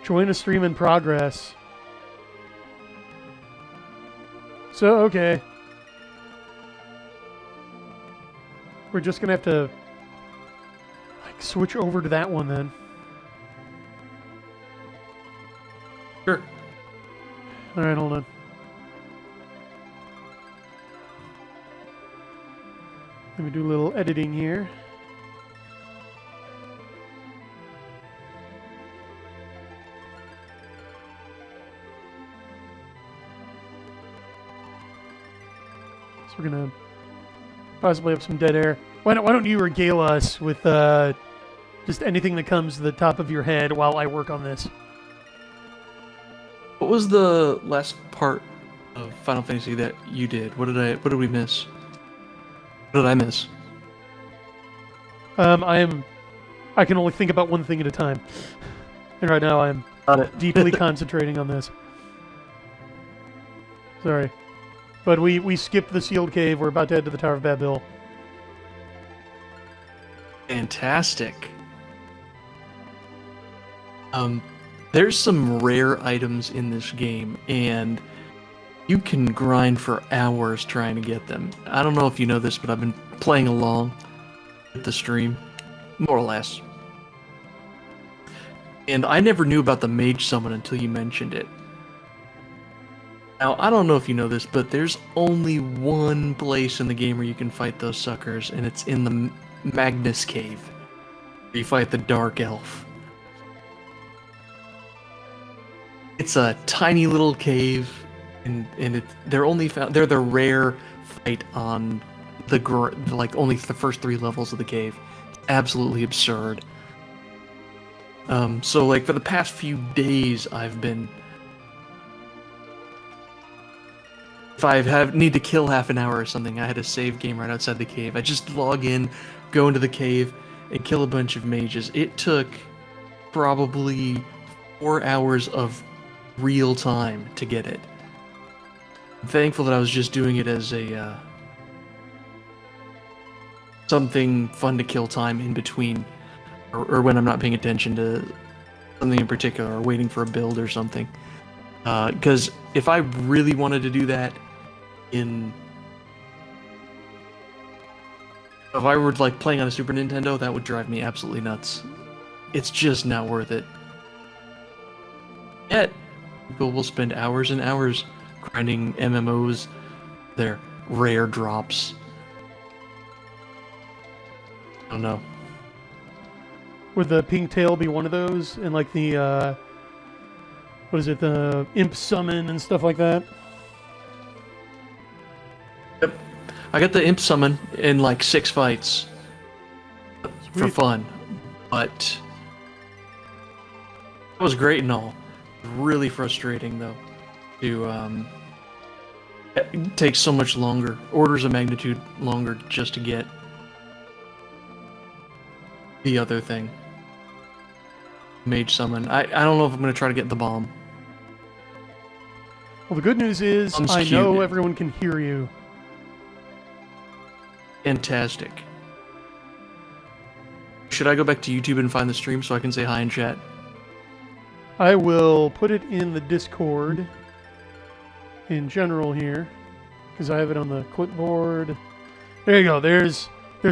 Join a stream in progress. So, okay. We're just gonna have to like switch over to that one then. Sure. Alright, hold on. Let me do a little editing here. So we're gonna possibly have some dead air. Why don't you regale us with just anything that comes to the top of your head while I work on this? What was the last part of Final Fantasy that you did? What did we miss? What did I miss? I can only think about one thing at a time. And right now I'm Got it. deeply concentrating on this. Sorry. But we skipped the sealed cave. We're about to head to the Tower of Babel. Fantastic. There's some rare items in this game, and you can grind for hours trying to get them. I don't know if you know this, but I've been playing along with the stream, more or less. And I never knew about the mage summon until you mentioned it. Now, I don't know if you know this, but there's only one place in the game where you can fight those suckers, and it's in the Magnus Cave, where you fight the Dark Elf. It's a tiny little cave, and they're the rare fight on only the first 3 levels of the cave. It's absolutely absurd. So like for the past few days, I've been. If I need to kill half an hour or something, I had a save game right outside the cave. I just log in, go into the cave, and kill a bunch of mages. It took probably 4 hours of real time to get it. I'm thankful that I was just doing it as a something fun to kill time in between, or when I'm not paying attention to something in particular, or waiting for a build or something. Because if I really wanted to do that if I were like playing on a Super Nintendo, that would drive me absolutely nuts. It's just not worth it. Yet, people will spend hours and hours grinding MMOs, their rare drops. I don't know. Would the pink tail be one of those? And like the, what is it, the imp summon and stuff like that? Yep. I got the imp summon in like 6 fights. For Sweet. fun. But that was great and all. Really frustrating though. It takes so much longer. Orders of magnitude longer just to get the other thing. Mage summon. I don't know if I'm gonna try to get the bomb. Well, the good news is I know everyone can hear you. Fantastic. Should I go back to YouTube and find the stream so I can say hi in chat? I will put it in the Discord in general here, because I have it on the clipboard. There you go. There's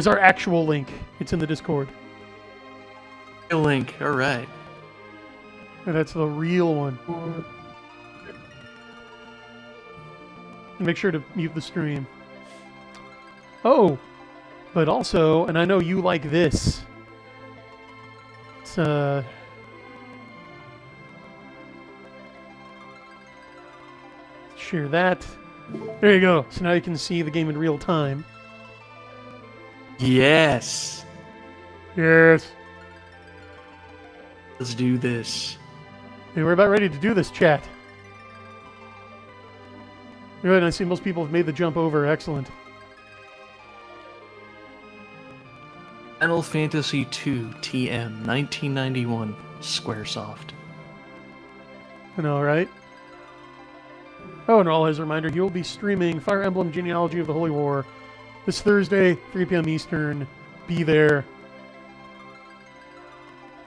our actual link. It's in the Discord. A link. All right. And that's the real one. And make sure to mute the stream. Oh, but also, and I know you like this. It's share that. There you go. So now you can see the game in real time. Yes. Yes. Let's do this. Hey, we're about ready to do this, chat. Good, I see most people have made the jump over. Excellent. Final Fantasy II TM 1991 Squaresoft. I know, right? Oh, and all as a reminder, he will be streaming Fire Emblem Genealogy of the Holy War this Thursday, 3 p.m. Eastern. Be there.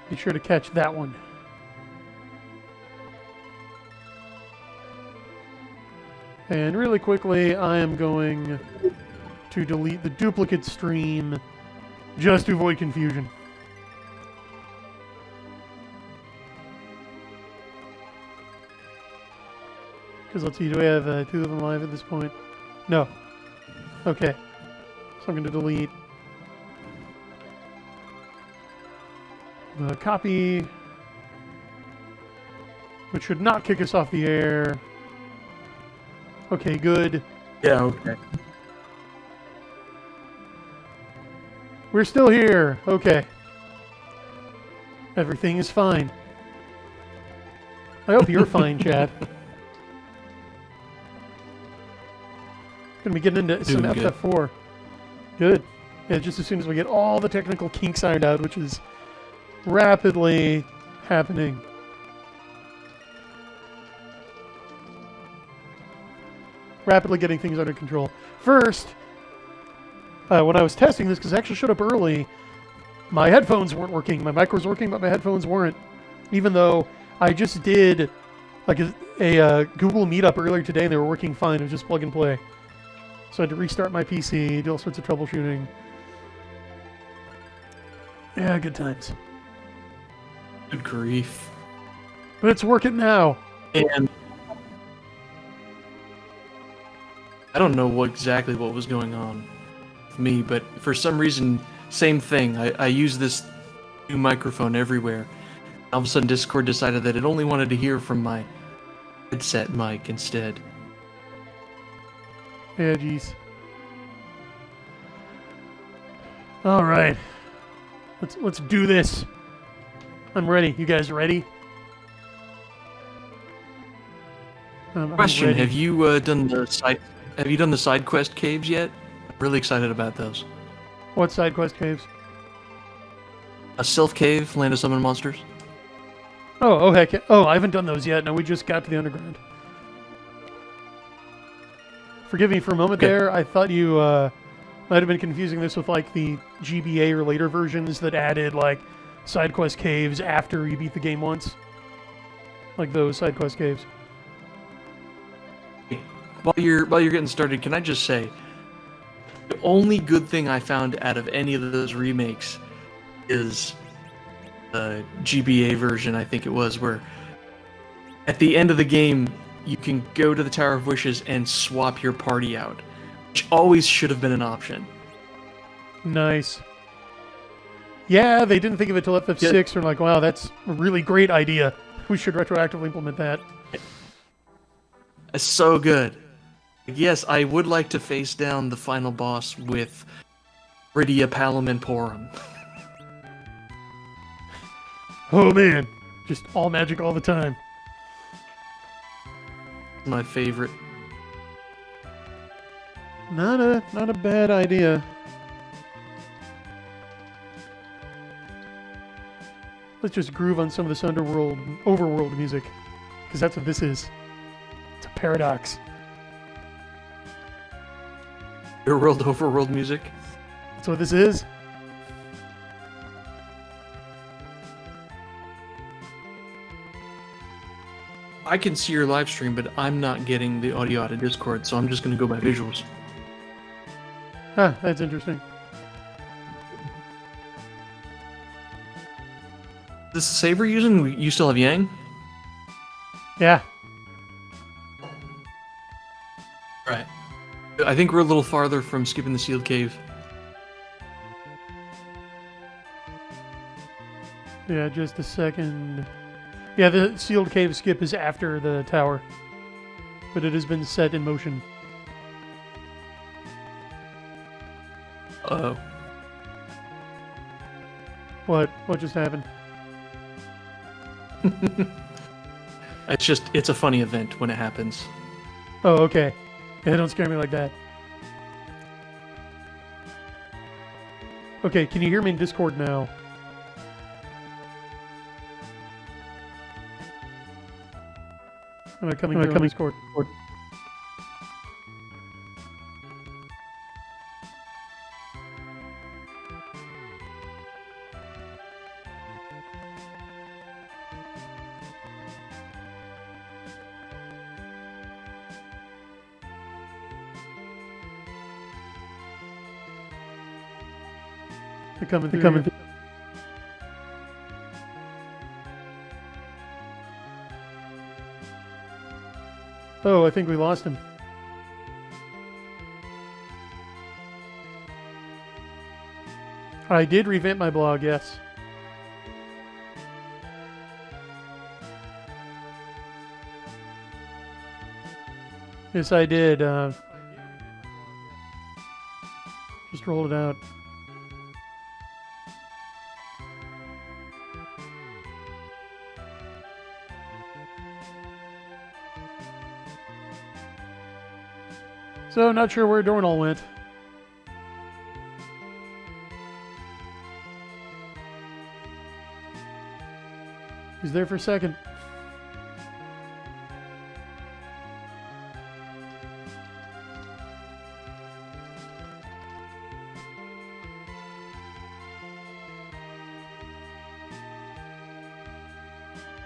Be sure to catch that one. And really quickly, I am going to delete the duplicate stream just to avoid confusion. Because let's see, do we have 2 of them live at this point? No. Okay. So I'm going to delete the copy, which should not kick us off the air. Okay, good. Yeah, okay. We're still here. Okay. Everything is fine. I hope you're fine, Chad. Gonna be getting into some Doing good. FF4. Good. Yeah, just as soon as we get all the technical kinks ironed out, which is rapidly happening. Rapidly getting things under control. First, when I was testing this, because I actually showed up early, my headphones weren't working. My mic was working, but my headphones weren't. Even though I just did like a Google Meetup earlier today, and they were working fine. It was just plug and play. So I had to restart my PC, do all sorts of troubleshooting. Yeah, good times. Good grief. But it's working now. And I don't know exactly what was going on with me, but for some reason, same thing. I use this new microphone everywhere. All of a sudden, Discord decided that it only wanted to hear from my headset mic instead. Yeah, geez. All right. Let's do this. I'm ready. You guys ready? I'm Question: ready. Have you done the side? Have you done the side quest caves yet? I'm really excited about those. What side quest caves? A Sylph Cave, Land of Summon Monsters. Oh, heck. Oh, I haven't done those yet. No, we just got to the underground. Forgive me for a moment Okay. there. I thought you might have been confusing this with like the GBA or later versions that added like side quest caves after you beat the game once. Like those side quest caves. While you're getting started, can I just say, the only good thing I found out of any of those remakes is the GBA version, I think it was, where at the end of the game you can go to the Tower of Wishes and swap your party out, which always should have been an option. Nice. Yeah, they didn't think of it till FF6. They're like, wow, that's a really great idea. We should retroactively implement that. It's so good. Yes, I would like to face down the final boss with Rydia, Palom, and Porum. Oh man, just all magic all the time. My favorite. Not a bad idea. Let's just groove on some of this overworld music, because that's what this is. It's a paradox. Your world overworld music. That's what this is. I can see your live stream, but I'm not getting the audio out of Discord, so I'm just going to go by visuals. Huh, that's interesting. This is Saber using? You still have Yang? Yeah. Right. I think we're a little farther from skipping the sealed cave. Yeah, just a second. Yeah, the sealed cave skip is after the tower, but it has been set in motion. Uh-oh. What just happened? It's a funny event when it happens. Oh, okay. Yeah, don't scare me like that. Okay, can you hear me in Discord now? Am I coming through on Discord? They're coming through. Oh, I think we lost him. I did revamp my blog, yes. Yes, I did. Just roll it out. So, not sure where Dornall went. He's there for a second.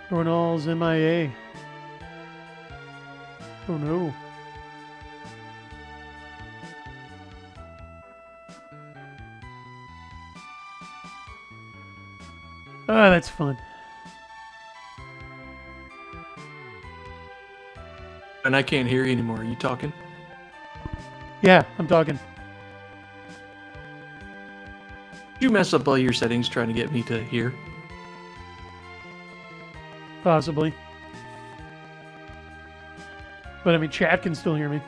Dornall's MIA. Oh no. Ah, that's fun. And I can't hear you anymore. Are you talking? Yeah, I'm talking. Did you mess up all your settings trying to get me to hear? Possibly. But I mean, chat can still hear me.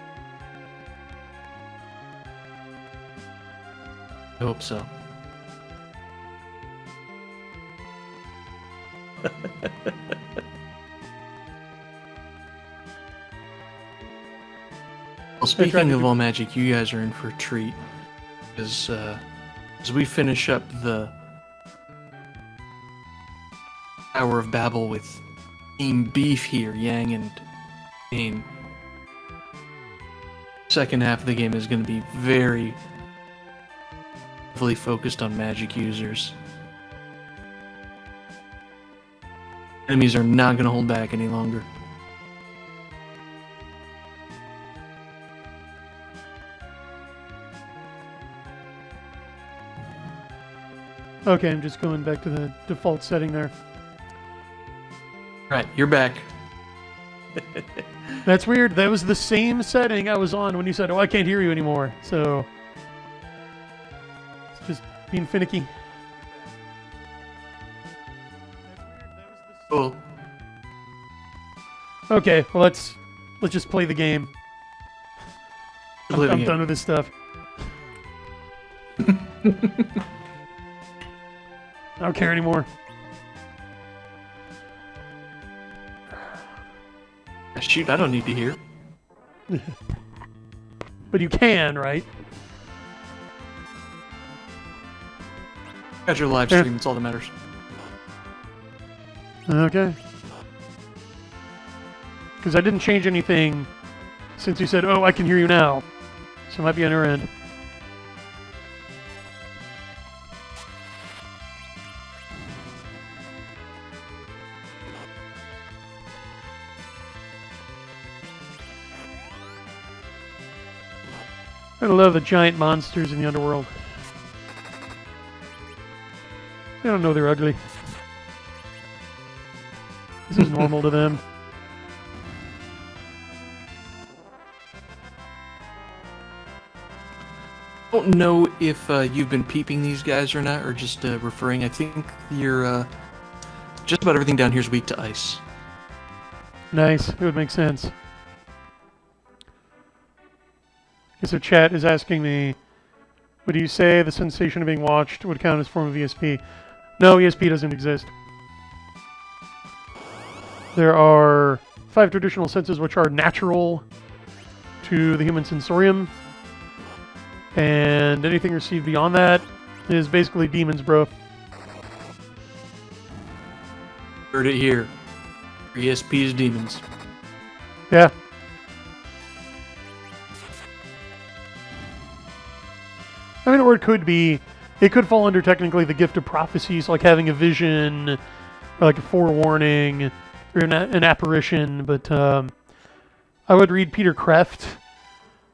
I hope so. Well, speaking of all magic, you guys are in for a treat. As we finish up the Hour of Babel with Team Beef here, Yang and Dane. Second half of the game is going to be very heavily focused on magic users. Enemies are not going to hold back any longer. Okay, I'm just going back to the default setting there. Right, you're back. That's weird. That was the same setting I was on when you said, "Oh, I can't hear you anymore." So it's just being finicky. Cool. Okay, well let's just play the game. I'm done with this stuff. I don't care anymore. Shoot, I don't need to hear. But you can, right? Got your live stream, it's all that matters. Okay. Because I didn't change anything since you said, "Oh, I can hear you now." So it might be on your end. I love the giant monsters in the underworld. They don't know they're ugly. This is normal to them. I don't know if you've been peeping these guys or not, or just referring. I think you're just about everything down here is weak to ice. Nice. It would make sense. Okay, so chat is asking me, would you say the sensation of being watched would count as a form of ESP? No, ESP doesn't exist. There are 5 traditional senses which are natural to the human sensorium. And anything received beyond that is basically demons, bro. Heard it here. ESP is demons. Yeah. I mean, or it could be, it could fall under technically the gift of prophecy, so like having a vision, or like a forewarning, or an apparition, but I would read Peter Kreft,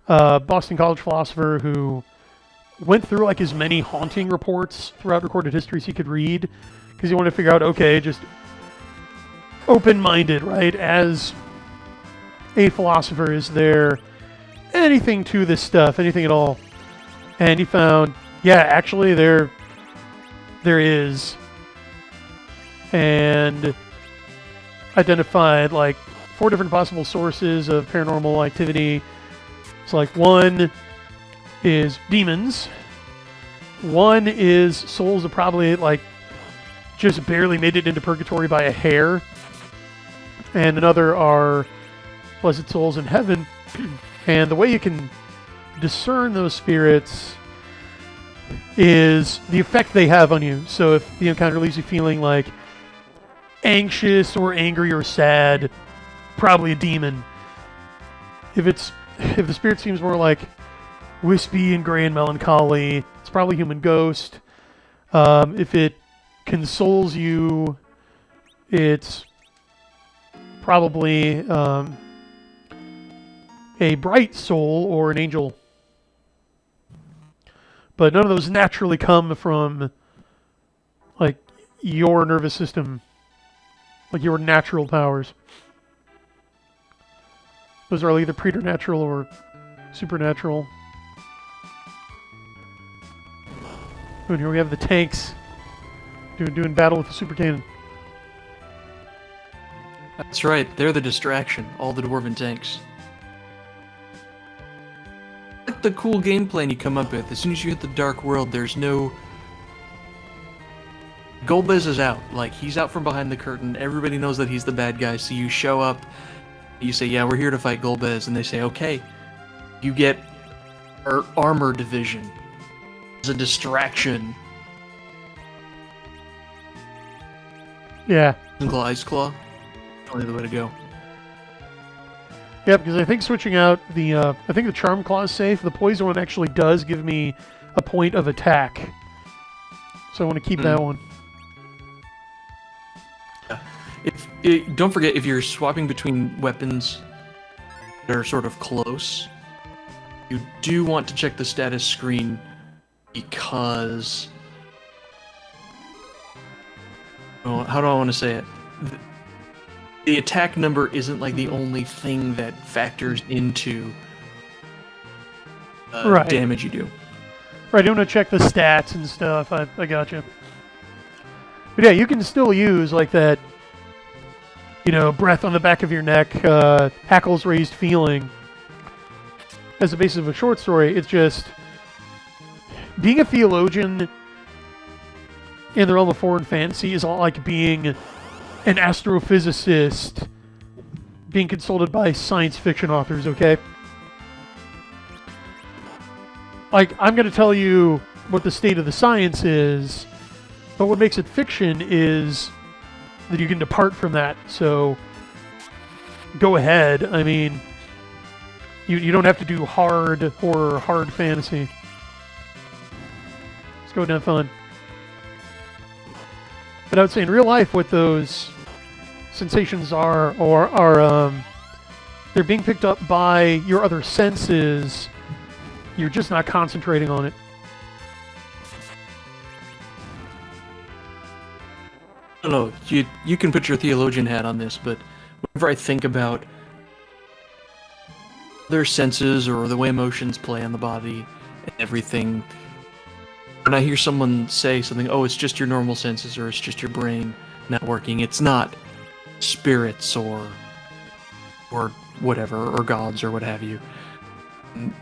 Boston College philosopher who went through like as many haunting reports throughout recorded history as he could read, because he wanted to figure out, okay, just open-minded, right? As a philosopher, is there anything to this stuff, anything at all? And he found, yeah, actually there is, and identified like 4 different possible sources of paranormal activity. It's like, one is demons, one is souls that probably like just barely made it into purgatory by a hair, and another are blessed souls in heaven. And the way you can discern those spirits is the effect they have on you. So if the encounter leaves you feeling like anxious or angry or sad, probably a demon. If the spirit seems more like wispy and gray and melancholy, it's probably a human ghost. If it consoles you, it's probably a bright soul or an angel. But none of those naturally come from like your nervous system, like your natural powers. Those are either preternatural or supernatural. And here we have the tanks doing battle with the super cannon. That's right, they're the distraction, all the dwarven tanks. Like the cool game plan you come up with. As soon as you hit the dark world, there's no... Golbez is out. Like, he's out from behind the curtain. Everybody knows that he's the bad guy, so you show up, you say, yeah, we're here to fight Golbez, and they say, okay. You get our armor division as a distraction. Yeah. Ice Claw. Probably the way to go. Yeah, because I think switching out the, I think the Charm Claw is safe. The Poison one actually does give me a point of attack. So I want to keep that one. Don't forget, if you're swapping between weapons that are sort of close, you do want to check the status screen because... Oh, how do I want to say it? The attack number isn't like the only thing that factors into damage you do. Right, you want to check the stats and stuff. I gotcha. But yeah, you can still use like that, you know, breath on the back of your neck, hackles raised feeling. As the basis of a short story, it's just being a theologian in the realm of foreign fantasy is a lot like being an astrophysicist being consulted by science fiction authors, okay? Like, I'm going to tell you what the state of the science is, but what makes it fiction is that you can depart from that. So, go ahead. I mean, you don't have to do hard horror, hard fantasy. Let's go and have fun. But I would say in real life, what those sensations are they're being picked up by your other senses. You're just not concentrating on it. I don't know, you can put your theologian hat on this, but whenever I think about their senses or the way emotions play on the body and everything, when I hear someone say something, oh, it's just your normal senses or it's just your brain not working, it's not spirits or whatever, or gods or what have you.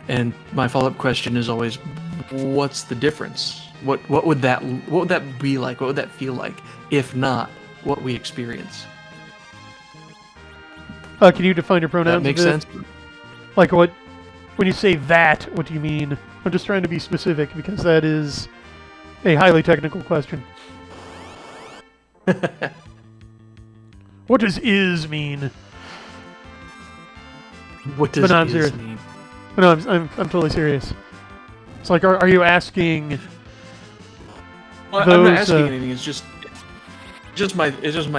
And my follow-up question is always, what's the difference? What would that be like? What would that feel like? If not, what we experience? Can you define your pronouns? That makes sense. Like what? When you say that, what do you mean? I'm just trying to be specific because that is a highly technical question. What does "is" mean? What does "is" mean? No, I'm totally serious. It's like, are you asking? Well, I'm not asking anything. It's just my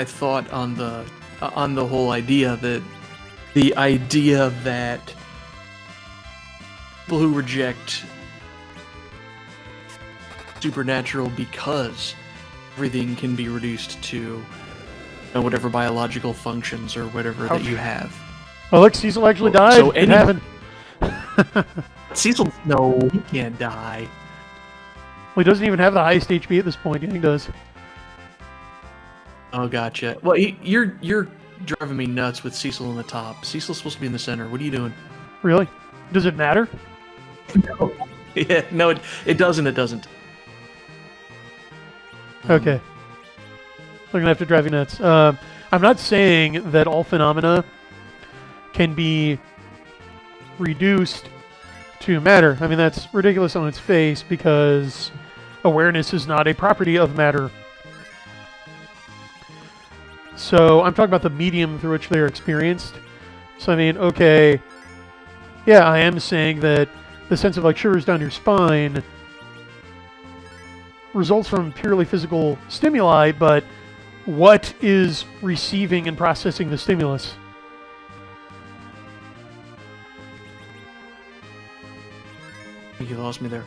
thought on the whole idea that people who reject supernatural because everything can be reduced to whatever biological functions or whatever that you have. Oh, look, Cecil actually died. So it happened. Cecil, no, he can't die. Well, he doesn't even have the highest HP at this point. Yeah, he does. Oh, gotcha. Well, you're driving me nuts with Cecil in the top. Cecil's supposed to be in the center. What are you doing? Really? Does it matter? No. Yeah, no, it doesn't. It doesn't. Okay. I'm going to have to drive you nuts. I'm not saying that all phenomena can be reduced to matter. I mean, that's ridiculous on its face because awareness is not a property of matter. So I'm talking about the medium through which they're experienced. So I mean, okay, yeah, I am saying that the sense of like shivers down your spine results from purely physical stimuli, but what is receiving and processing the stimulus? I think you lost me there.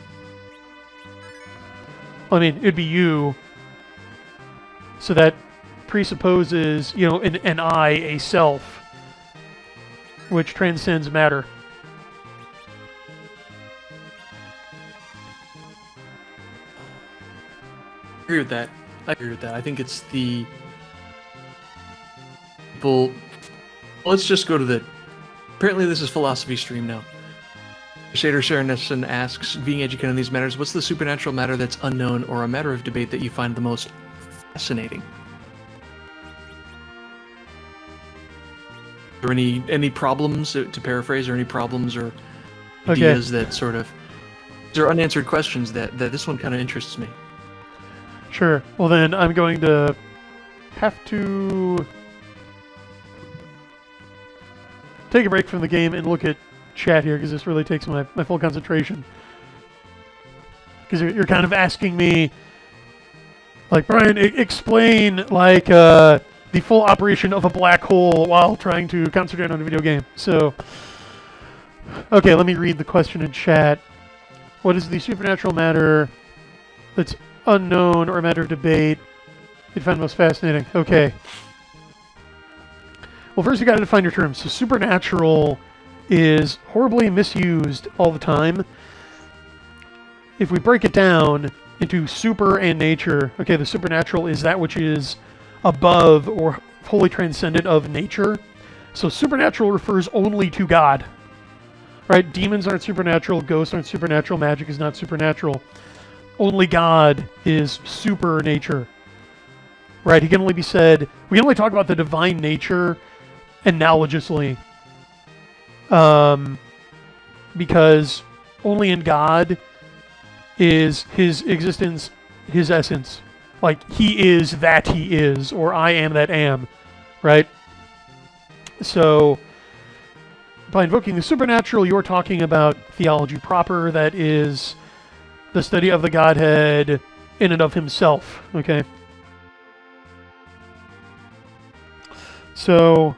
I mean, it'd be you. So that presupposes, you know, an I, a self, which transcends matter. I agree with that. I think it's the people. Let's just go to the. Apparently, this is philosophy stream now. Shader Sharonison asks, being educated on these matters, what's the supernatural matter that's unknown or a matter of debate that you find the most fascinating? Are there any problems, to paraphrase, or any problems or ideas that sort of... There are unanswered questions that this one kind of interests me. Sure. Well, then I'm going to have to take a break from the game and look at chat here because this really takes my full concentration. Because you're kind of asking me, like, Brian, explain, like, the full operation of a black hole while trying to concentrate on a video game. So, okay, let me read the question in chat. What is the supernatural matter that's unknown or a matter of debate you'd find most fascinating? Okay. Well, first you got to define your terms. So supernatural is horribly misused all the time. If we break it down into super and nature, okay, the supernatural is that which is above or wholly transcendent of nature. So supernatural refers only to God. Right? Demons aren't supernatural, ghosts aren't supernatural, magic is not supernatural. Only God is super nature. Right? He can only be said, we can only talk about the divine nature analogously. Because only in God is his existence, his essence. Like, he is that he is, or I am that am, right? So, by invoking the supernatural, you're talking about theology proper, that is the study of the Godhead in and of himself, okay? So,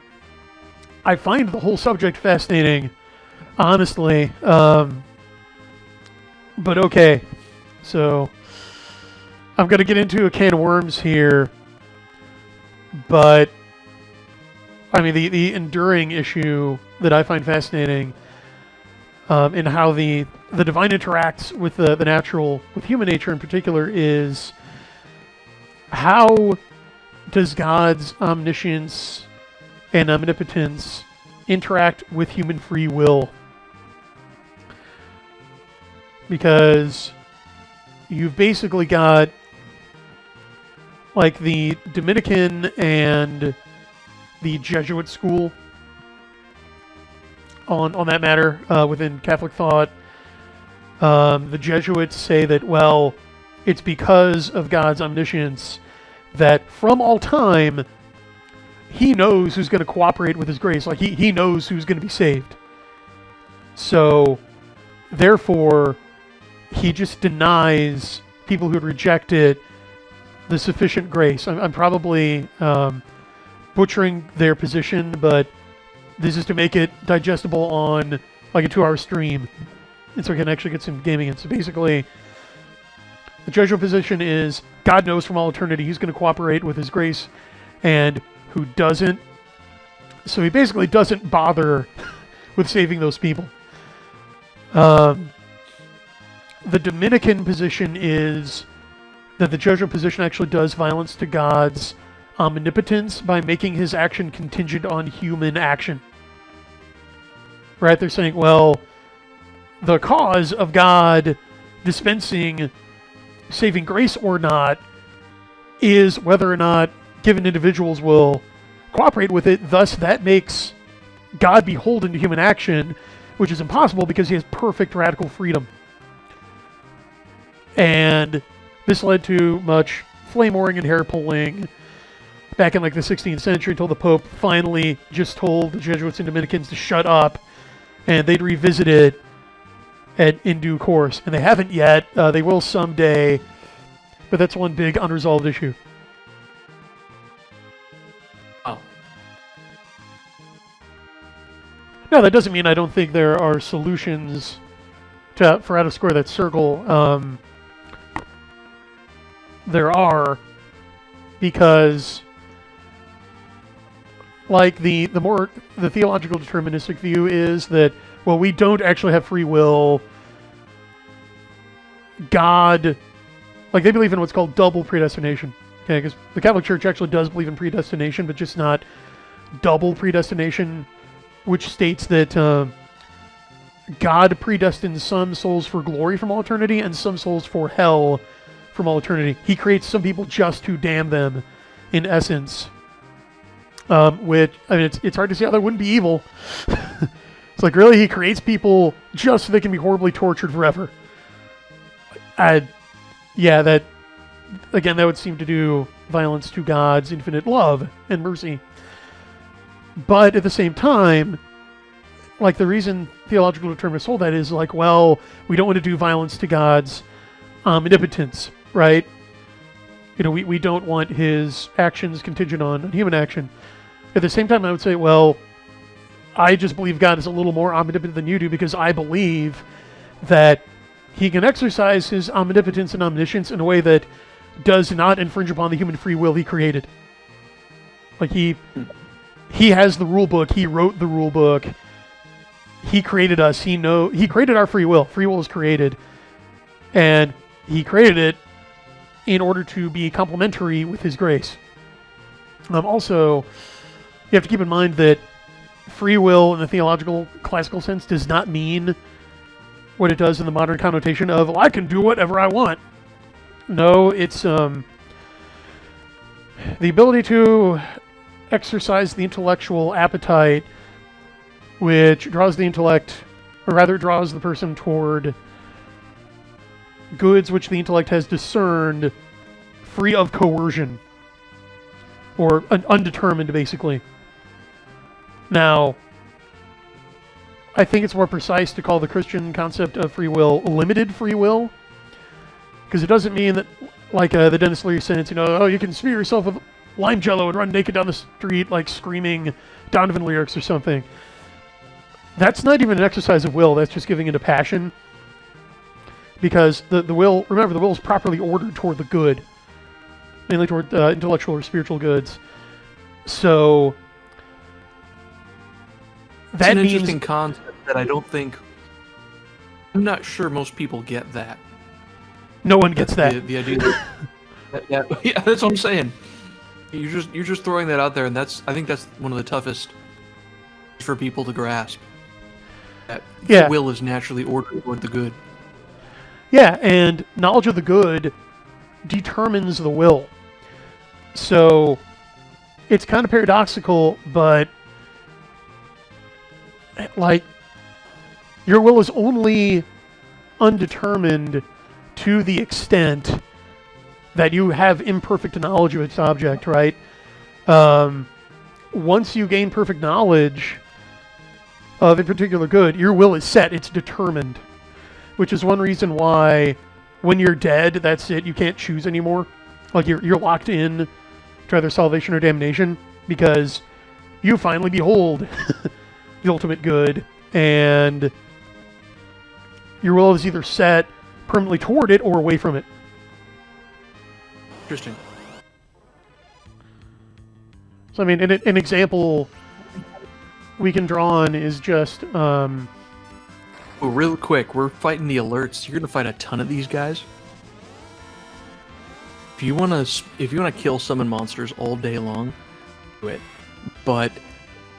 I find the whole subject fascinating, honestly, but okay. So, I'm going to get into a can of worms here, but, I mean, the enduring issue that I find fascinating in how the divine interacts with the natural, with human nature in particular, is how does God's omniscience and omnipotence interact with human free will? Because you've basically got like the Dominican and the Jesuit school on that matter within Catholic thought. The Jesuits say that, well, it's because of God's omniscience that from all time he knows who's going to cooperate with his grace. Like, he knows who's going to be saved. So, therefore, he just denies people who would reject it the sufficient grace. I'm probably butchering their position, but this is to make it digestible on like a 2-hour stream, and so we can actually get some gaming in. So basically, The Jesuit position is God knows from all eternity he's going to cooperate with his grace, and who doesn't. So he basically doesn't bother with saving those people. The Dominican position is that the Jesuit position actually does violence to God's omnipotence by making his action contingent on human action. Right? They're saying, well, the cause of God dispensing saving grace or not is whether or not given individuals will cooperate with it. Thus, that makes God beholden to human action, which is impossible because he has perfect radical freedom. And this led to much flame-whoring and hair-pulling back in like the 16th century until the Pope finally just told the Jesuits and Dominicans to shut up, and they'd revisit it in due course. And they haven't yet. They will someday, but that's one big unresolved issue. Oh. No, that doesn't mean I don't think there are solutions for how to square that circle. There are, because like the theological deterministic view is that, well, we don't actually have free will. God, like they believe in what's called double predestination. Okay, because the Catholic Church actually does believe in predestination, but just not double predestination, which states that God predestines some souls for glory from all eternity and some souls for hell from all eternity. He creates some people just to damn them, in essence. Which, I mean, it's hard to see how that wouldn't be evil. It's like, really, he creates people just so they can be horribly tortured forever. Yeah, that, again, that would seem to do violence to God's infinite love and mercy. But at the same time, like, the reason theological determinists hold that is like, well, we don't want to do violence to God's omnipotence, right? You know, we don't want his actions contingent on human action. At the same time, I would say, well, I just believe God is a little more omnipotent than you do because I believe that he can exercise his omnipotence and omniscience in a way that does not infringe upon the human free will he created. Like, he has the rule book, he wrote the rule book, he created us, he created our free will. Free will is created, and he created it in order to be complementary with his grace. Also, you have to keep in mind that free will in the theological classical sense does not mean what it does in the modern connotation of, well, I can do whatever I want. No, it's the ability to exercise the intellectual appetite, which draws the intellect, or rather draws the person toward goods which the intellect has discerned, free of coercion, or undetermined, basically. Now, I think it's more precise to call the Christian concept of free will limited free will, because it doesn't mean that, like the Dennis Leary sentence, you know, oh, you can smear yourself with lime jello and run naked down the street, like screaming Donovan lyrics or something. That's not even an exercise of will, that's just giving into passion. Because the will, remember, the will is properly ordered toward the good, mainly toward intellectual or spiritual goods. So that it's an means interesting concept that I'm not sure most people get that. No one gets that. The idea yeah, that's what I'm saying. You're just throwing that out there, and I think that's one of the toughest for people to grasp. That the will is naturally ordered toward the good. Yeah, and knowledge of the good determines the will. So it's kind of paradoxical, but like, your will is only undetermined to the extent that you have imperfect knowledge of its object, right? Once you gain perfect knowledge of a particular good, your will is set, it's determined. Which is one reason why when you're dead, that's it, you can't choose anymore. Like, you're locked in to either salvation or damnation, because you finally behold the ultimate good, and your will is either set permanently toward it or away from it. Interesting. So, I mean, an example we can draw on is just... Oh, real quick, we're fighting the alerts. You're gonna fight a ton of these guys. If you wanna kill summon monsters all day long, do it. But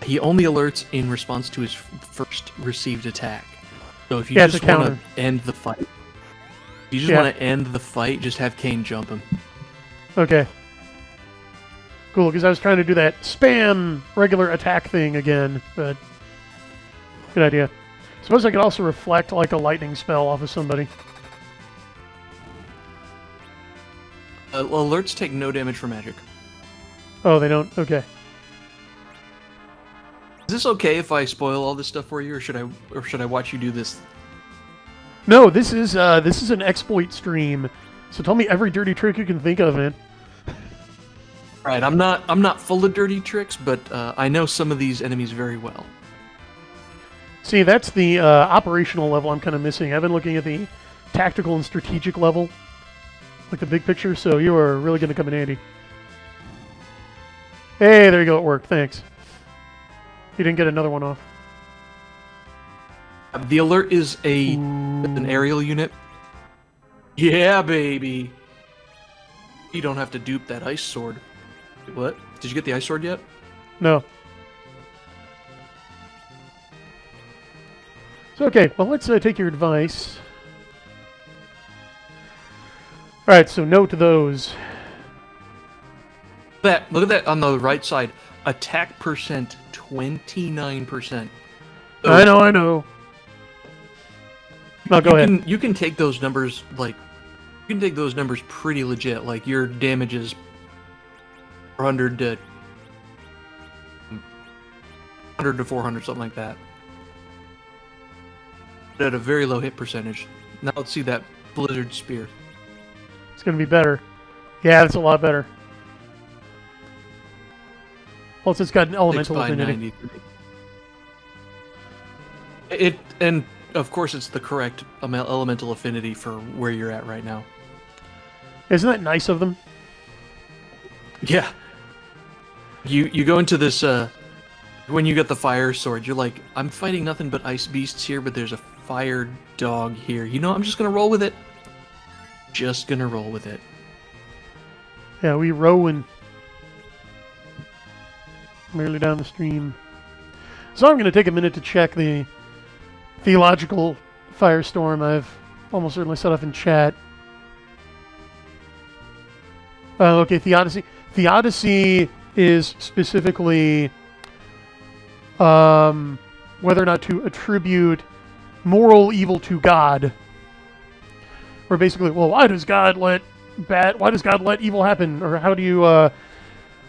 he only alerts in response to his first received attack. So if you just want to end the fight, just have Kane jump him. Okay. Cool, because I was trying to do that spam regular attack thing again, but good idea. Suppose I could also reflect like a lightning spell off of somebody. Alerts take no damage from magic. Oh, they don't? Okay. Is this okay if I spoil all this stuff for you, or should I watch you do this? No, this is an exploit stream. So tell me every dirty trick you can think of, man. All right, I'm not full of dirty tricks, but I know some of these enemies very well. See, that's the operational level I'm kind of missing. I've been looking at the tactical and strategic level, like the big picture. So you are really going to come in handy. Hey, there you go. It worked. Thanks. You didn't get another one off. The alert is an aerial unit. Yeah, baby. You don't have to dupe that ice sword. What? Did you get the ice sword yet? No. So, okay, well, let's take your advice. All right, so no to those. Look at that on the right side. Attack percent 29%. So I know. No, go ahead. You can take those numbers pretty legit. Like your damage is 100 to 400, something like that. But at a very low hit percentage. Now let's see that blizzard spear. It's gonna be better. Yeah, it's a lot better. Plus, it's got an elemental affinity. And of course, it's the correct elemental affinity for where you're at right now. Isn't that nice of them? Yeah. You go into this when you get the fire sword, you're like, I'm fighting nothing but ice beasts here, but there's a fire dog here. You know, I'm just gonna roll with it. Just gonna roll with it. Yeah, we rowing merely down the stream. So I'm going to take a minute to check the theological firestorm I've almost certainly set up in chat. Okay, theodicy. Theodicy is specifically whether or not to attribute moral evil to God. Or basically, well, why does God let evil happen? Or how do you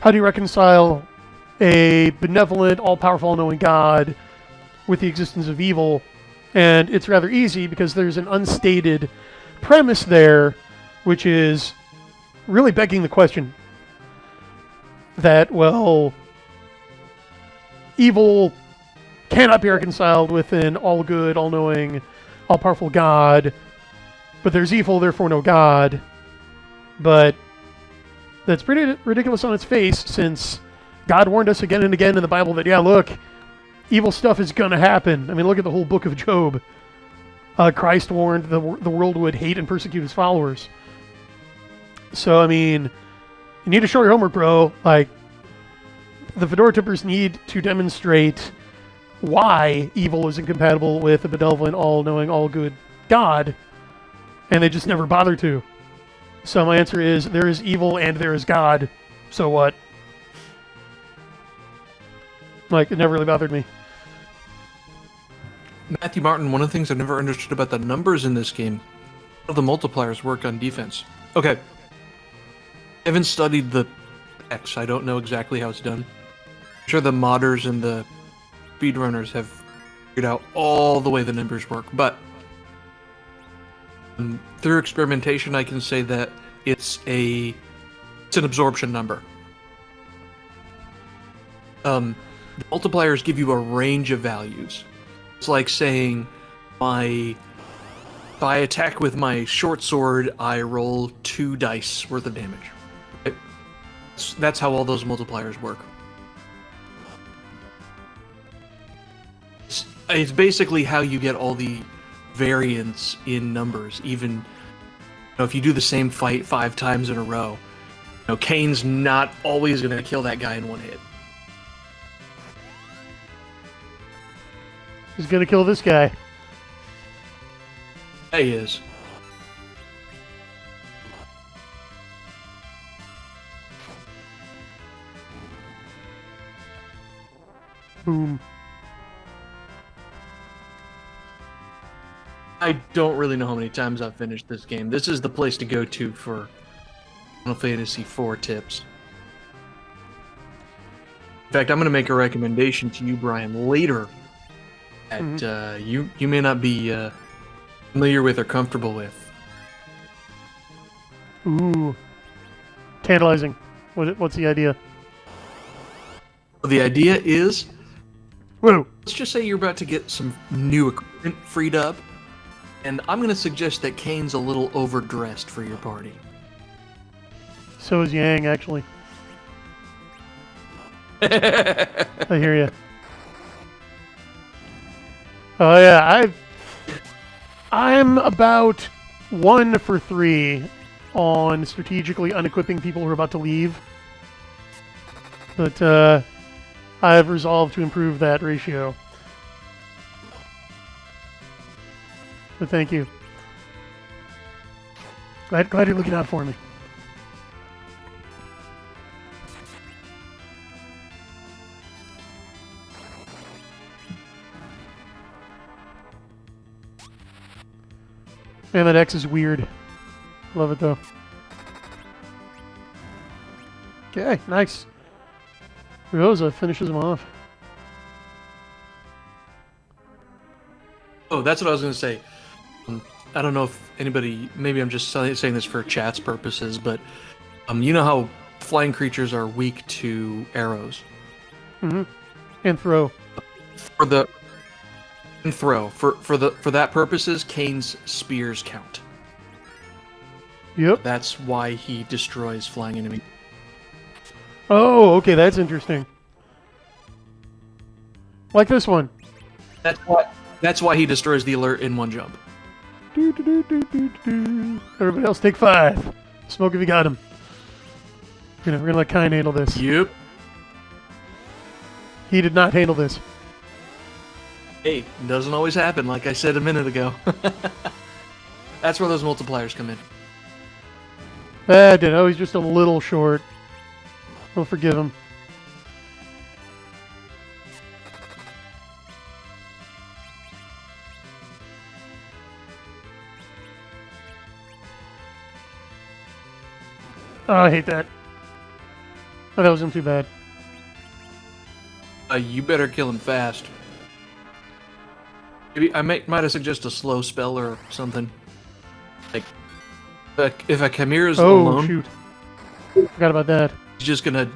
reconcile a benevolent, all-powerful, all-knowing God with the existence of evil? And it's rather easy because there's an unstated premise there, which is really begging the question that, well, evil cannot be reconciled with an all-good, all-knowing, all-powerful God, but there's evil, therefore no God. But that's pretty ridiculous on its face, since God warned us again and again in the Bible that, yeah, look, evil stuff is going to happen. I mean, look at the whole book of Job. Christ warned the world would hate and persecute his followers. So, I mean, you need to show your homework, bro. Like, the Fedora Tippers need to demonstrate why evil is incompatible with a benevolent, all-knowing, all-good God, and they just never bother to. So my answer is, there is evil and there is God. So what? Like, it never really bothered me. Matthew Martin, one of the things I've never understood about the numbers in this game, how the multipliers work on defense. Okay. I haven't studied the X. I don't know exactly how it's done. I'm sure the modders and the speedrunners have figured out all the way the numbers work, but through experimentation, I can say that it's an absorption number. The multipliers give you a range of values. It's like saying, if I attack with my short sword, I roll 2 dice worth of damage. That's how all those multipliers work. It's basically how you get all the variance in numbers. Even if you do the same fight 5 times in a row, Kane's not always going to kill that guy in one hit. He's gonna kill this guy. Yeah, he is. Boom. I don't really know how many times I've finished this game. This is the place to go to for Final Fantasy IV tips. In fact, I'm going to make a recommendation to you, Brian, later that you may not be familiar with or comfortable with. Ooh. Tantalizing. What's the idea? The idea is, Whoa. let's just say you're about to get some new equipment freed up, and I'm going to suggest that Kane's a little overdressed for your party. So is Yang, actually. I hear you. Oh yeah, I'm about 1 for 3 on strategically unequipping people who are about to leave. But I have resolved to improve that ratio. But thank you. Glad you're looking out for me. Man, that X is weird. Love it, though. Okay, nice. Rosa finishes him off. Oh, that's what I was going to say. I don't know if anybody... Maybe I'm just saying this for chat's purposes, but you know how flying creatures are weak to arrows? Mm-hmm. And throw. For the... And throw. For that purposes, Kane's spears count. Yep. That's why he destroys flying enemies. Oh, okay, that's interesting. Like this one. That's why he destroys the alert in one jump. Everybody else take 5. Smoke if you got him. We're gonna let Kine handle this. Yep. He did not handle this. Hey, doesn't always happen, like I said a minute ago. That's where those multipliers come in. I did. Oh, he's just a little short. We'll forgive him. Oh, I hate that. Oh, that wasn't too bad. You better kill him fast. Maybe I might have suggested a slow spell or something. Like, if a Chimera's alone, shoot! Forgot about that. he's just gonna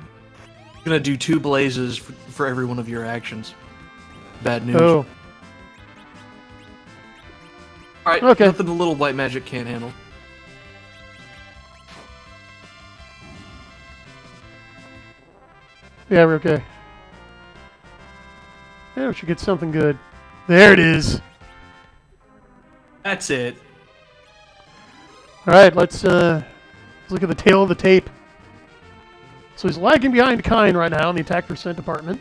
do 2 blazes for every one of your actions. Bad news. Oh, All right. Okay. Nothing the little white magic can't handle. yeah, we're okay. Yeah, we should get something good. There it is. That's it. All right, let's look at the tail of the tape. So he's lagging behind Kine right now in the attack percent department.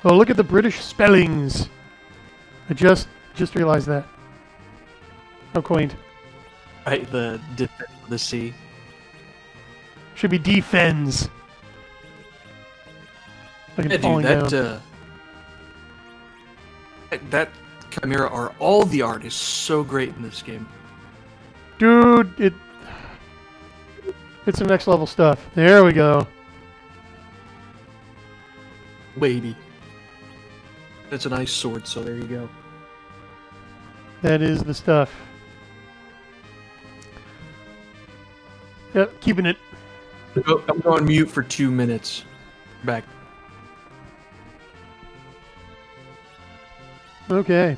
Oh, look at the British spellings. I just realized that. How quaint. Right, the C. Should be defends. Like Yeah, it's dude, falling down. that Chimera art, all the art is so great in this game. Dude, it's some next level stuff. There we go. Baby. It's a nice sword, so there you go. That is the stuff. Yep, keeping it. I'm going mute for 2 minutes. Back. Okay.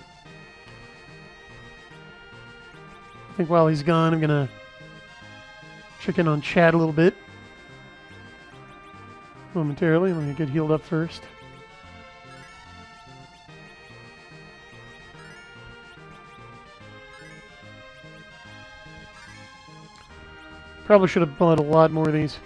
I think while he's gone, I'm gonna check in on Chad a little bit. Momentarily. Let me get healed up first. Probably should have bought a lot more of these.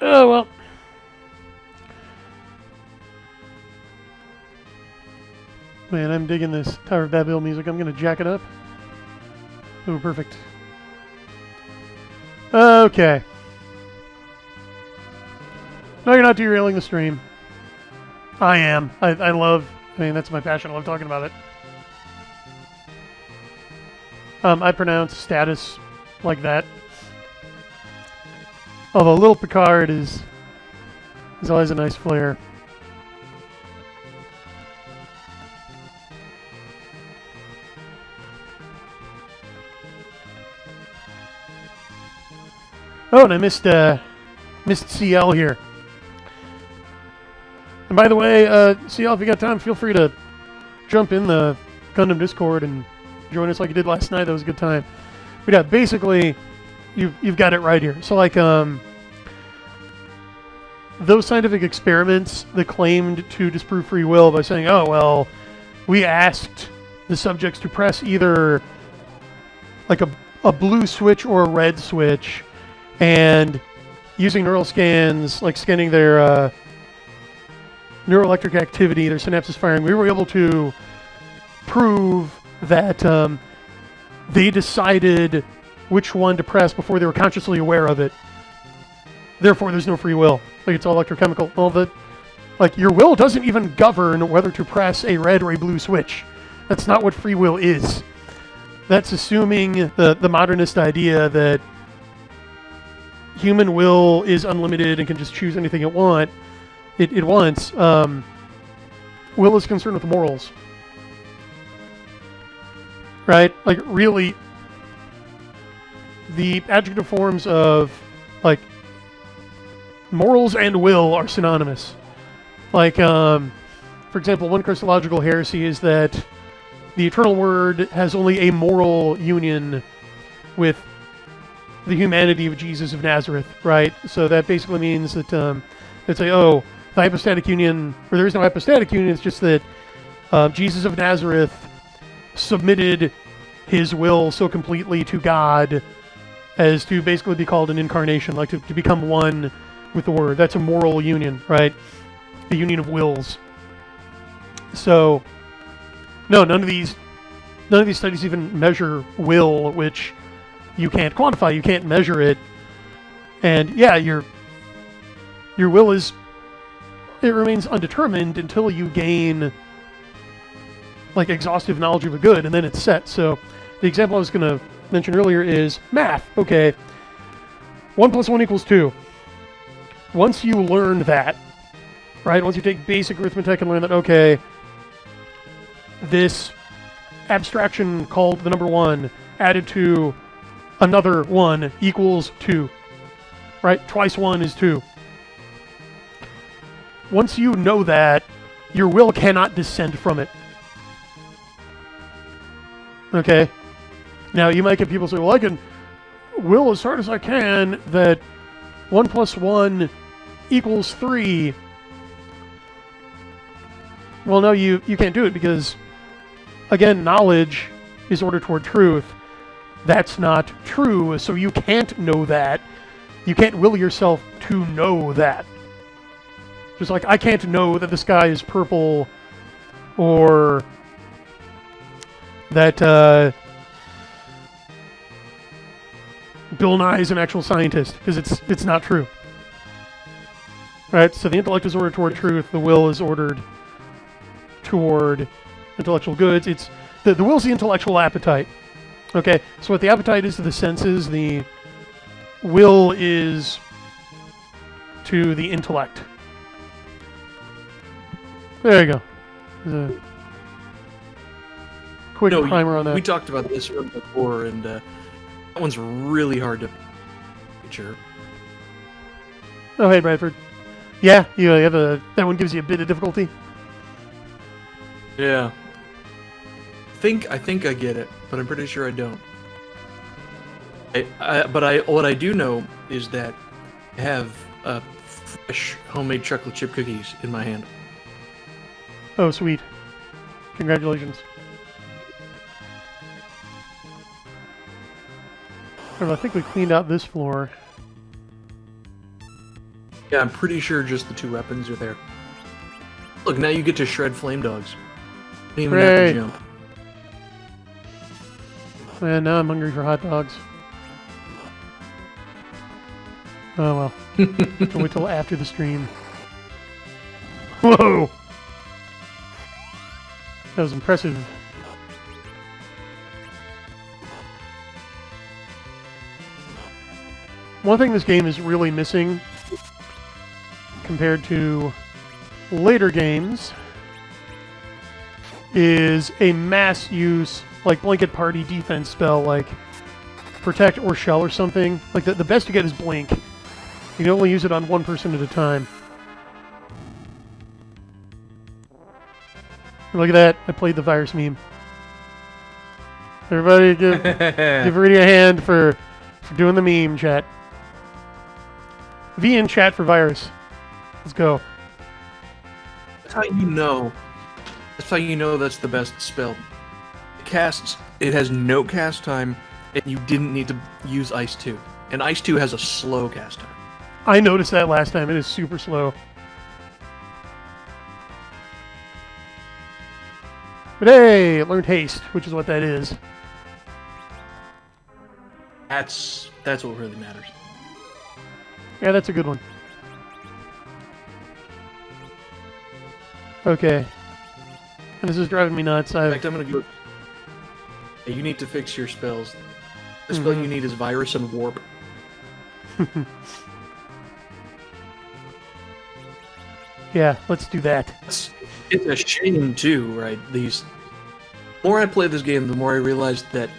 Oh, well. Man, I'm digging this Tower of Babel music. I'm going to jack it up. Oh, perfect. Okay. No, you're not derailing the stream. I am. I love... I mean, that's my passion. I love talking about it. I pronounce status like that. Although Little Picard is always a nice flair. Oh, and I missed CL here. And by the way, CL, if you got time, feel free to jump in the Gundam Discord and join us like you did last night. That was a good time. But yeah, basically, you've got it right here. So like those scientific experiments that claimed to disprove free will by saying, oh well, we asked the subjects to press either like a blue switch or a red switch, and using neural scans, like scanning their neuroelectric activity, their synapses firing, we were able to prove that they decided which one to press before they were consciously aware of it. Therefore, there's no free will. Like, it's all electrochemical. Well, like, your will doesn't even govern whether to press a red or a blue switch. That's not what free will is. That's assuming the modernist idea that human will is unlimited and can just choose anything it wants. Will is concerned with morals. Right? Like, really, the adjective forms of, like, morals and will are synonymous. Like, for example, one Christological heresy is that the eternal word has only a moral union with the humanity of Jesus of Nazareth, right? So that basically means that they say, oh, the hypostatic union, or there is no hypostatic union, it's just that Jesus of Nazareth submitted his will so completely to God as to basically be called an incarnation, like to become one with the Word. That's a moral union, right? The union of wills. So, no, none of these studies even measure will, which you can't quantify. You can't measure it. And yeah, your will it remains undetermined until you gain like exhaustive knowledge of a good, and then it's set. So the example I was going to mention earlier is math. Okay, 1 + 1 = 2. Once you learn that, right? Once you take basic arithmetic and learn that, okay, this abstraction called the number 1 added to another 1 equals 2, right? Twice 1 is 2. Once you know that, your will cannot dissent from it. Okay? Now, you might get people say, well, I can will as hard as I can that 1 + 1 = 3. Well, no, you can't do it because, again, knowledge is ordered toward truth. That's not true, so you can't know that. You can't will yourself to know that. Just like I can't know that the sky is purple, or that Bill Nye is an actual scientist, because it's not true. Right? So the intellect is ordered toward truth, the will is ordered toward intellectual goods. It's the will's the intellectual appetite. Okay? So what the appetite is to the senses, the will is to the intellect. There you go. There's a quick primer on that. We talked about this one before, and that one's really hard to picture. Oh, hey, Bradford. Yeah, you have that one gives you a bit of difficulty. Yeah. think I get it, but I'm pretty sure I don't. What I do know is that I have fresh homemade chocolate chip cookies in my hand. Oh, sweet. Congratulations. Well, I think we cleaned out this floor. Yeah, I'm pretty sure just the 2 weapons are there. Look, now you get to shred flame dogs. You don't even have to jump. Man, now I'm hungry for hot dogs. Oh well. I'll wait till after the stream. Whoa! That was impressive. One thing this game is really missing compared to later games is a mass use, like blanket party defense spell, like protect or shell or something. Like the best you get is blink. You can only use it on one person at a time. Look at that. I played the virus meme. Everybody give Rudy a hand for doing the meme, chat. V in chat for virus. Let's go. That's how you know. That's how you know that's the best spell. It has no cast time, and you didn't need to use Ice 2. And Ice 2 has a slow cast time. I noticed that last time. It is super slow. But hey, it learned haste, which is what that is. That's what really matters. Yeah, that's a good one. Okay. And this is driving me nuts. In fact, I'm gonna go. Hey, you need to fix your spells. The spell you need is Virus and Warp. Yeah, let's do that. It's a shame too, right? The more I play this game, the more I realize that,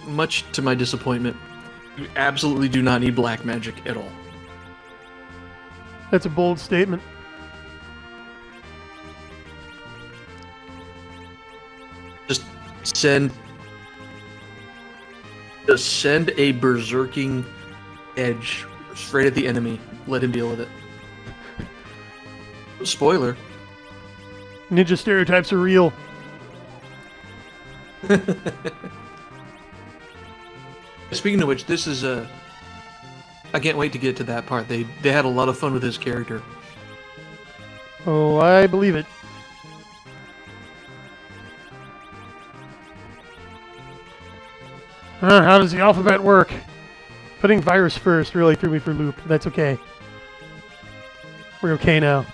much to my disappointment, you absolutely do not need black magic at all. That's a bold statement. Just send a berserking edge straight at the enemy. Let him deal with it. Spoiler. Ninja stereotypes are real. Speaking of which, this is I can't wait to get to that part. They had a lot of fun with his character. Oh, I believe it. How does the alphabet work? Putting virus first really threw me for a loop. That's okay. We're okay now.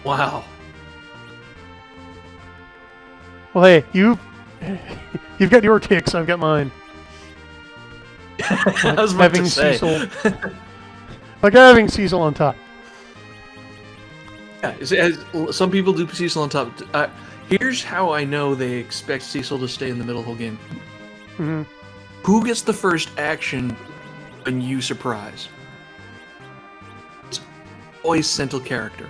Wow. Well, hey, you've got your ticks. I've got mine. I was about to say. Cecil, like having Cecil on top. Yeah, some people do Cecil on top. Here's how I know they expect Cecil to stay in the middle of the whole game. Mm-hmm. Who gets the first action when you surprise? It's always central character.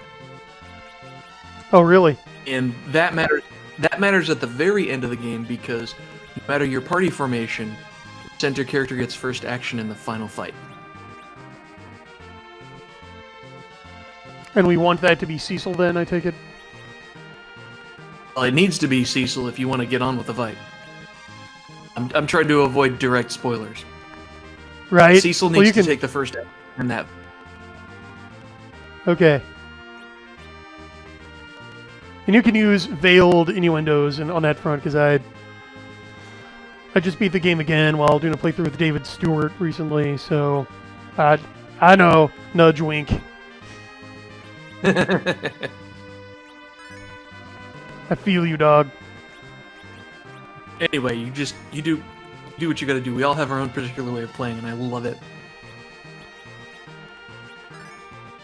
Oh, really? And that matters. That matters at the very end of the game because no matter your party formation, center character gets first action in the final fight. And we want that to be Cecil then, I take it? Well, it needs to be Cecil if you want to get on with the fight. I'm trying to avoid direct spoilers. Right. Cecil needs to take the first action in that. Okay. And you can use veiled innuendos on that front, because I just beat the game again while doing a playthrough with David Stewart recently, so I know, nudge wink. I feel you, dog. Anyway, you do what you gotta do. We all have our own particular way of playing, and I love it.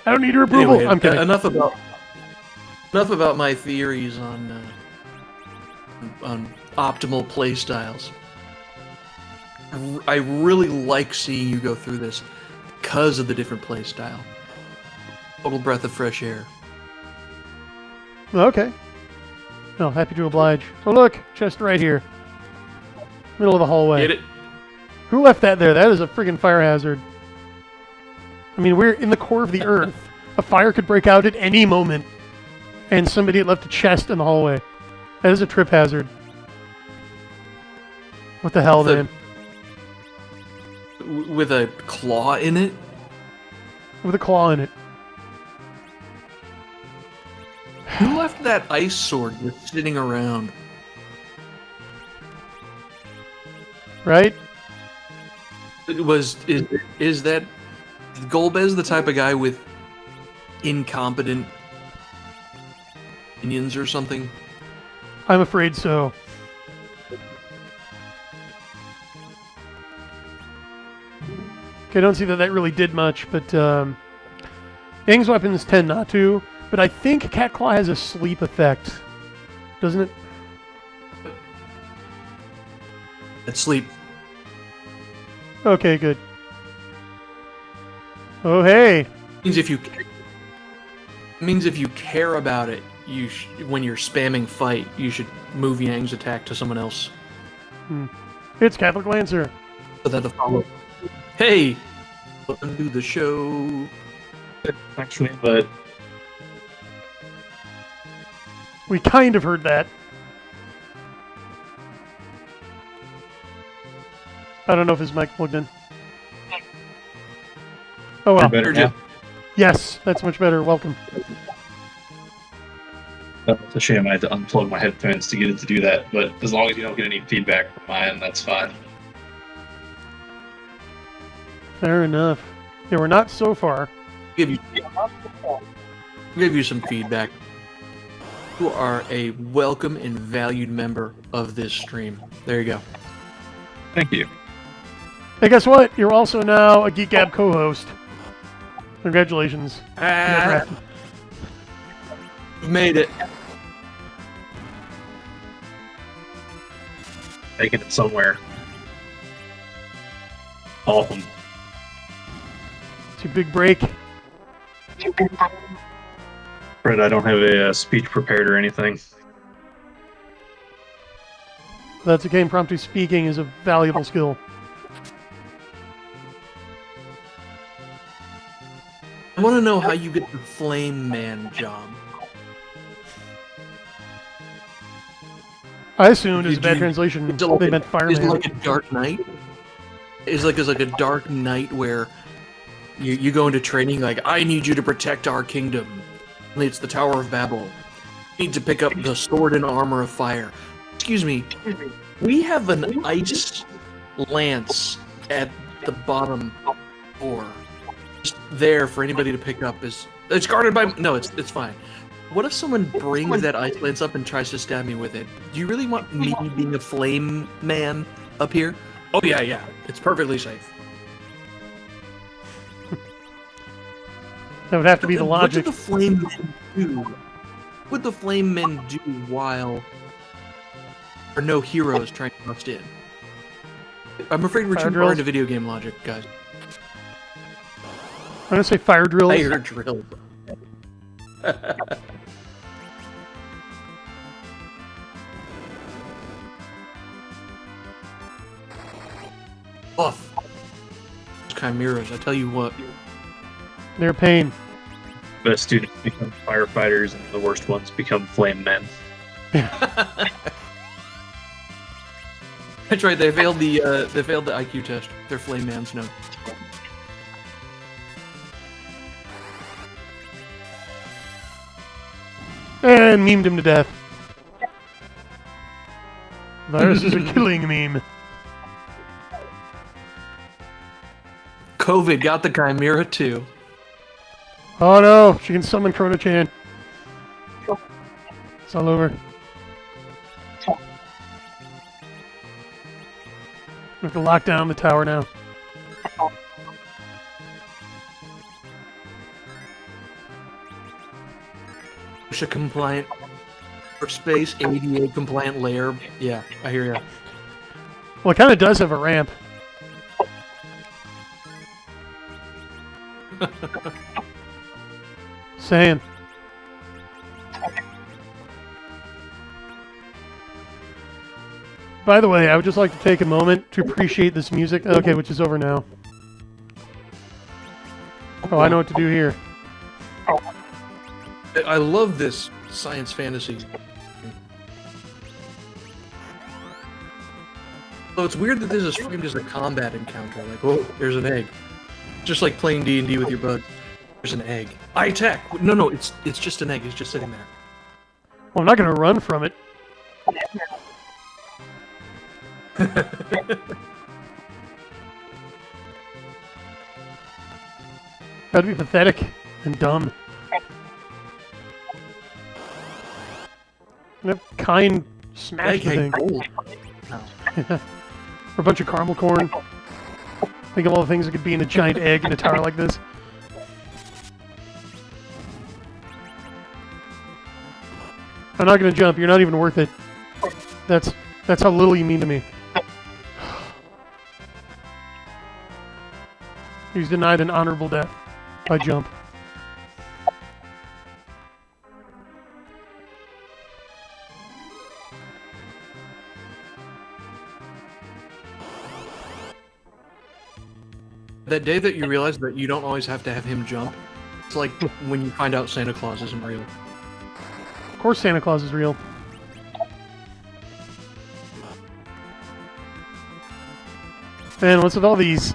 I don't need your approval. Anyway, I'm kidding. Enough about my theories on optimal play styles. I really like seeing you go through this because of the different play style. Total breath of fresh air. Okay. No, happy to oblige. Oh, look, chest right here. Middle of the hallway. Get it? Who left that there? That is a friggin' fire hazard. I mean, we're in the core of the earth. A fire could break out at any moment. And somebody had left a chest in the hallway. That is a trip hazard. What the hell, man? With a claw in it? With a claw in it. Who left that ice sword just sitting around? Right? Is that Golbez the type of guy with incompetent opinions or something? I'm afraid so. Okay, I don't see that really did much, but Yang's weapons tend not to. But I think Cat Claw has a sleep effect, doesn't it? It's sleep. Okay, good. Oh, hey. Means if you care about it, when you're spamming fight, you should move Yang's attack to someone else. It's Catholic Lancer. So that the follow. Hey, welcome to the show. Actually, but We kind of heard that. I don't know if his mic plugged in. Oh well. better now. Yes, that's much better. Welcome. It's a shame I had to unplug my headphones to get it to do that, but as long as you don't get any feedback from my end, that's fine. Fair enough. Yeah, we're not so far. Give you some feedback. You are a welcome and valued member of this stream. There you go. Thank you. Hey, guess what? You're also now a Geek Gab co-host. Congratulations. You've made it. Taking it somewhere. Awesome. It's your big break. Fred, I don't have a speech prepared or anything. That's okay. Impromptu speaking is a valuable skill. I want to know how you get the Flame Man job. I assumed it was a Did bad you- translation. Is it like They a- meant Is it fireman. like a Dark Knight? Is like a Dark Knight where you go into training like, I need you to protect our kingdom. Only it's the Tower of Babel. You need to pick up the sword and armor of fire. Excuse me. We have an ice lance at the bottom floor. Just there for anybody to pick up. It's guarded by... No, it's fine. What if someone brings that ice lance up and tries to stab me with it? Do you really want me being a flame man up here? Oh, yeah. It's perfectly safe. That would have to be the What logic. did the flame men do? What would the flame men do while there are no heroes trying to bust in? I'm afraid we're Fire too far drills? into video game logic, guys. I'm going to say fire drills. Fire drill. Off. Chimeras, I tell you what. They're a pain. Best students become firefighters, and the worst ones become flame men. That's right. They failed the IQ test. They're flame mans now. And memed him to death. Viruses are killing meme. COVID got the Chimera too. Oh no, she can summon Chrono-chan. It's all over. We have to lock down the tower now. OSHA compliant for space, ADA compliant layer. Yeah, I hear ya. Well, it kind of does have a ramp. Saying. By the way, I would just like to take a moment to appreciate this music. Okay, which is over now. Oh, I know what to do here. I love this science fantasy. So it's weird that this is framed as a combat encounter. Like, oh, there's an egg. Just like playing D&D with your buds. There's an egg. I attack. No, it's just an egg. It's just sitting there. Well, I'm not going to run from it. That'd be pathetic and dumb. That kind smash the thing. Gold. Or a bunch of caramel corn. Think of all the things that could be in a giant egg in a tower like this. I'm not going to jump. You're not even worth it. That's how little you mean to me. He's denied an honorable death by jump. That day that you realize that you don't always have to have him jump, it's like when you find out Santa Claus isn't real. Of course Santa Claus is real. Man, what's with all these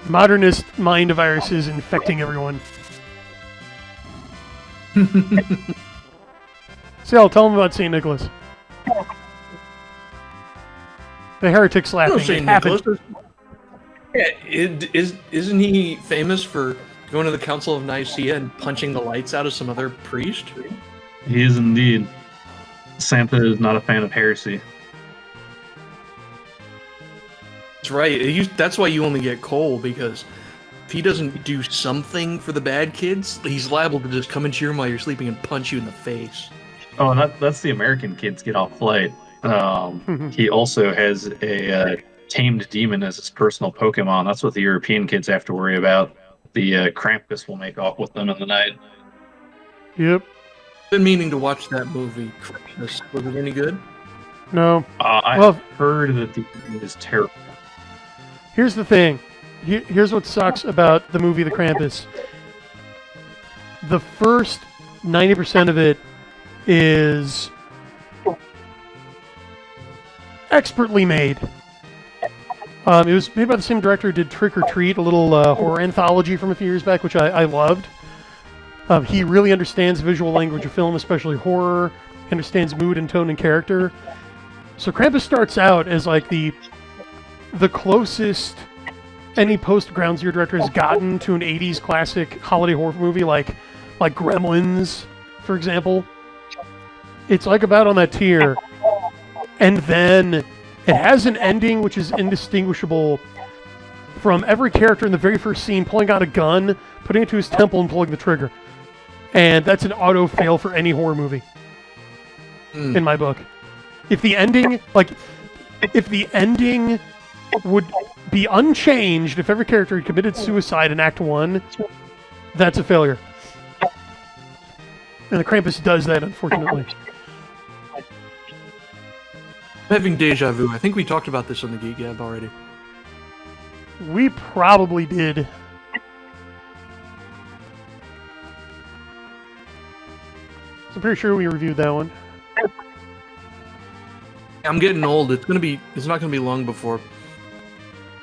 modernist mind viruses infecting everyone? See, I'll tell them about St. Nicholas. The heretics laughing. St. It happened. Nicholas. Yeah, isn't he famous for going to the Council of Nicaea and punching the lights out of some other priest? He is indeed. Santa is not a fan of heresy. That's right. That's why you only get coal, because if he doesn't do something for the bad kids, he's liable to just come into your room while you're sleeping and punch you in the face. Oh, and that's the American kids get off light. He also has a tamed demon as his personal Pokemon. That's what the European kids have to worry about. The Krampus will make off with them in the night. Yep. Been meaning to watch that movie. Was it any good? No. I've heard that the demon is terrible. Here's the thing. Here's what sucks about the movie The Krampus. The first 90% of it is expertly made. It was made by the same director who did Trick or Treat, a little horror anthology from a few years back, which I loved. He really understands visual language of film, especially horror. He understands mood and tone and character. So Krampus starts out as like the closest any post-Ground Zero director has gotten to an 80s classic holiday horror movie like Gremlins, for example. It's like about on that tier. And then it has an ending which is indistinguishable from every character in the very first scene pulling out a gun, putting it to his temple, and pulling the trigger. And that's an auto fail for any horror movie, in my book. If the ending would be unchanged, if every character had committed suicide in Act 1, that's a failure. And the Krampus does that, unfortunately. I'm having deja vu. I think we talked about this on the Geek Gab already. We probably did. So I'm pretty sure we reviewed that one. I'm getting old. It's not gonna be long before me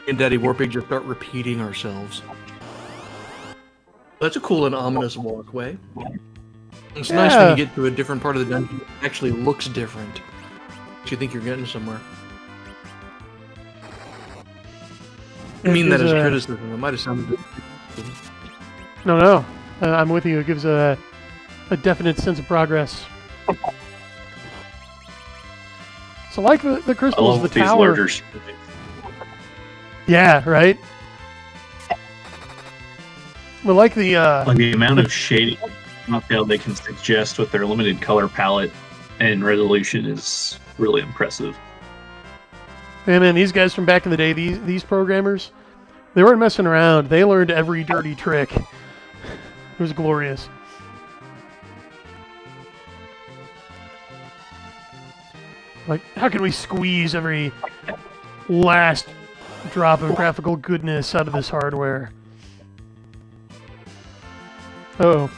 and Daddy Warpig just start repeating ourselves. That's a cool and ominous walkway. It's nice when you get to a different part of the dungeon. It actually looks different. You think you're getting somewhere. I mean that as criticism. It might have sounded good. No. I'm with you. It gives a definite sense of progress. So like the crystals, the tower. Larger... Yeah, right? Well, like the amount of shading detail they can suggest with their limited color palette and resolution is really impressive. Yeah, man, these guys from back in the day, these programmers, they weren't messing around. They learned every dirty trick. It was glorious. Like, how can we squeeze every last drop of graphical goodness out of this hardware? Oh.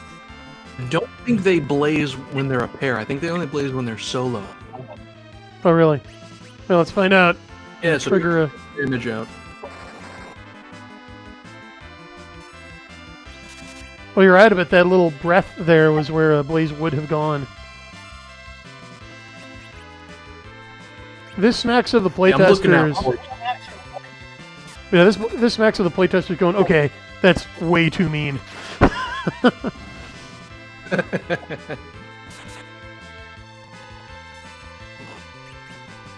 I don't think they blaze when they're a pair. I think they only blaze when they're solo. Oh, really? Well, let's find out. Yeah, so Trigger a... image out. Well, you're right about that little breath there was where a blaze would have gone. This smacks of the playtesters. Yeah, this smacks of the playtesters going, okay, that's way too mean.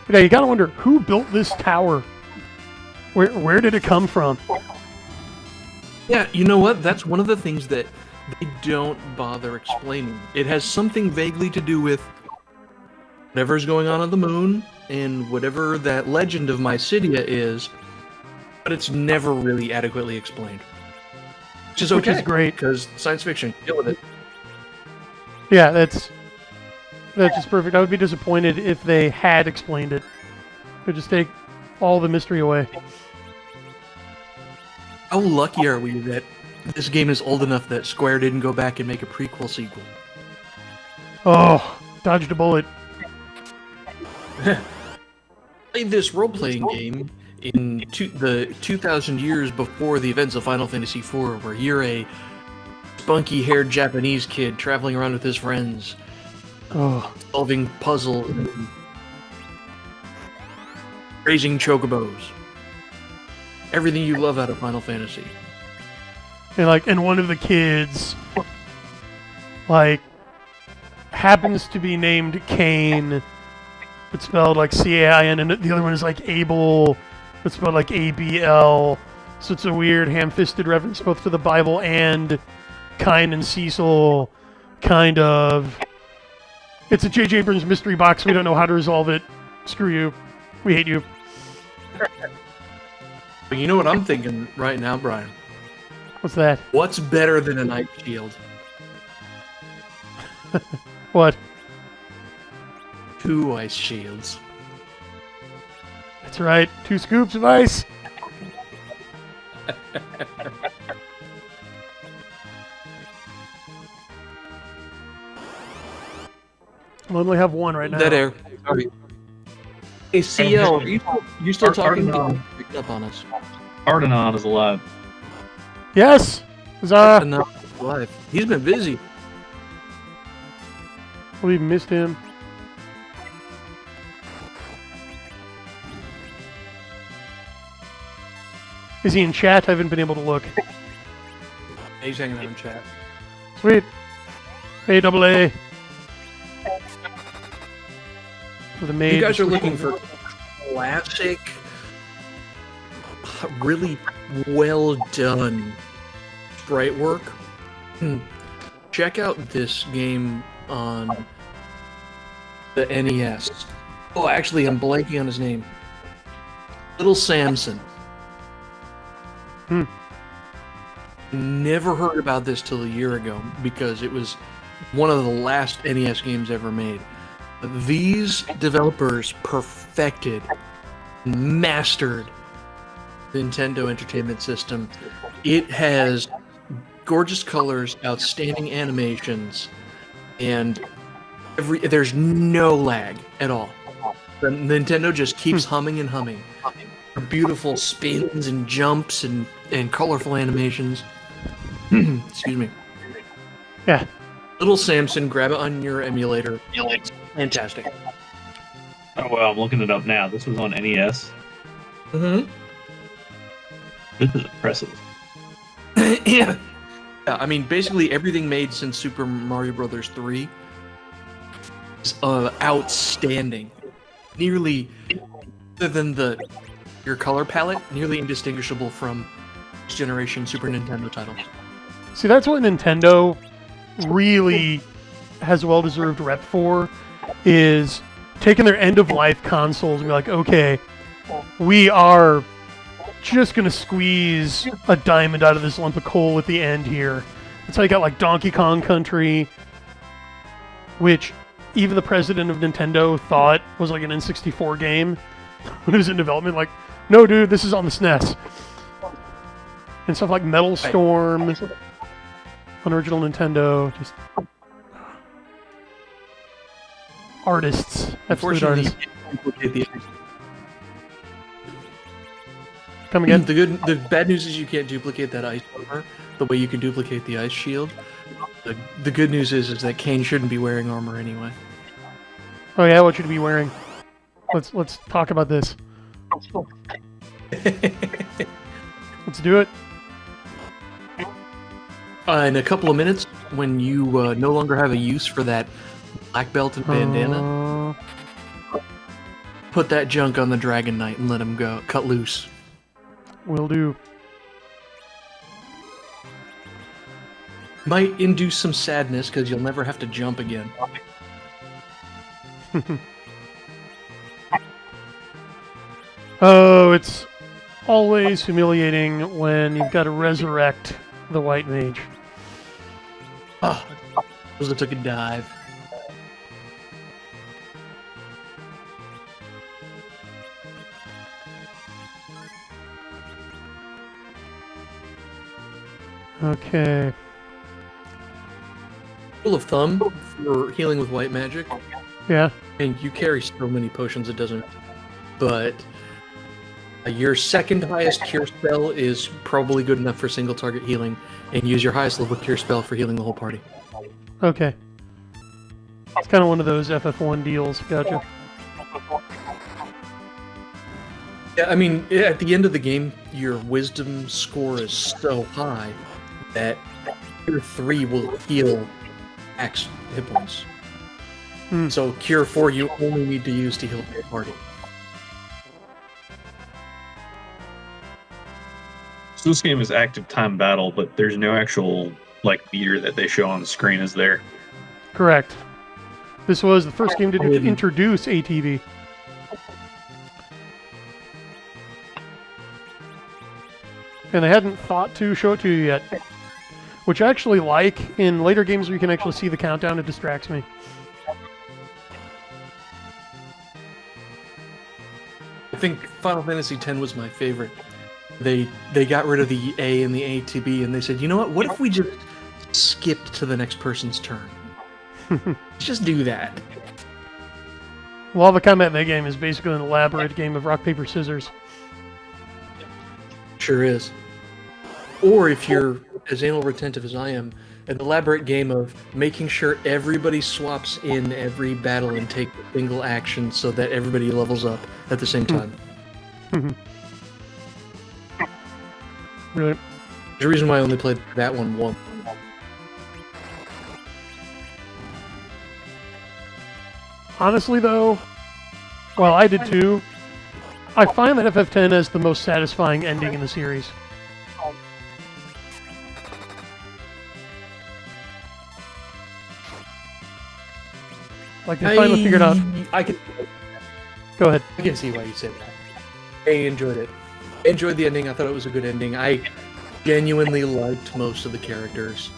Yeah, you gotta wonder, who built this tower? Where did it come from? Yeah, you know what? That's one of the things that they don't bother explaining. It has something vaguely to do with whatever's going on the moon and whatever that legend of Mysidia is, but it's never really adequately explained. Which is okay. Which is great. Because science fiction, deal with it. Yeah, that's just perfect. I would be disappointed if they had explained it. They'd just take all the mystery away. How lucky are we that this game is old enough that Square didn't go back and make a prequel sequel? Oh, dodged a bullet. Played this role-playing game in the 2,000 years before the events of Final Fantasy IV, where you're a spunky-haired Japanese kid traveling around with his friends, solving puzzles, and raising chocobos. Everything you love out of Final Fantasy. And one of the kids, happens to be named Cain, but spelled like C-A-I-N, and the other one is like Abel, but spelled like A-B-L. So it's a weird ham-fisted reference both to the Bible and Cain and Cecil, kind of. It's a J.J. Abrams mystery box. We don't know how to resolve it. Screw you. We hate you. But you know what I'm thinking right now, Brian? What's that? What's better than an ice shield? What? 2 ice shields. That's right. 2 scoops of ice. I only have 1 right now. Dead air. Sorry. Hey, CL, you still talking? Picking up on us. Ardenon is alive. Yes! Huzzah! Alive. He's been busy. We missed him. Is he in chat? I haven't been able to look. He's hanging out in chat. Sweet. Hey, double A. For the maid. You guys are looking for classic, really well done sprite work. Check out this game on the NES. Oh, actually, I'm blanking on his name. Little Samson. Never heard about this till a year ago because it was one of the last NES games ever made. These developers perfected, mastered the Nintendo Entertainment System. It has gorgeous colors, outstanding animations, and there's no lag at all. The Nintendo just keeps humming and humming. Beautiful spins and jumps and colorful animations. Excuse me. Yeah. Little Samson, grab it on your emulator. Fantastic. Oh, well, I'm looking it up now. This was on NES. Mm-hmm. This is impressive. Yeah, I mean, basically everything made since Super Mario Bros. 3 is outstanding. Nearly, other than your color palette, nearly indistinguishable from next generation Super Nintendo titles. See, that's what Nintendo really has a well-deserved rep for, is taking their end-of-life consoles and be like, okay, we are just going to squeeze a diamond out of this lump of coal at the end here. That's how you got, like, Donkey Kong Country, which even the president of Nintendo thought was like an N64 game when it was in development. Like, no, dude, this is on the SNES. And stuff like Metal Storm on original Nintendo, just artists, absolute artists. Come again? The bad news is you can't duplicate that ice armor the way you can duplicate the ice shield. The good news is that Kane shouldn't be wearing armor anyway. Oh yeah, what should he be wearing? Let's talk about this. Let's do it. In a couple of minutes, when you no longer have a use for that black belt and bandana, put that junk on the Dragon Knight and let him go. Cut loose. Will do. Might induce some sadness because you'll never have to jump again. Oh, it's always humiliating when you've got to resurrect the White Mage. Oh, those that took a dive. Okay. Rule of thumb for healing with white magic, Yeah. and you carry so many potions it doesn't, but your second highest cure spell is probably good enough for single target healing, and use your highest level cure spell for healing the whole party. Okay. It's kind of one of those FF1 deals. Gotcha. Yeah, I mean, at the end of the game, your wisdom score is so high that cure 3 will heal X hit points. So cure 4 you only need to use to heal your party. So this game is active time battle, but there's no actual like meter that they show on the screen, is there? Correct. This was the first game to introduce ATB. And they hadn't thought to show it to you yet. Which I actually like. In later games where you can actually see the countdown, it distracts me. I think Final Fantasy X was my favorite. They got rid of the A and the ATB, and they said, you know what if we just skipped to the next person's turn? Let's just do that. Well, all the combat in that game is basically an elaborate game of rock, paper, scissors. Sure is. Or if you're as anal retentive as I am, an elaborate game of making sure everybody swaps in every battle and take a single action so that everybody levels up at the same time. Really? There's a reason why I only played that one once. Honestly, though, well, I did too. I find that FF10 has the most satisfying ending in the series. Like, they finally figured out... Go ahead. I can see why you said that. I enjoyed it. I enjoyed the ending. I thought it was a good ending. I genuinely liked most of the characters.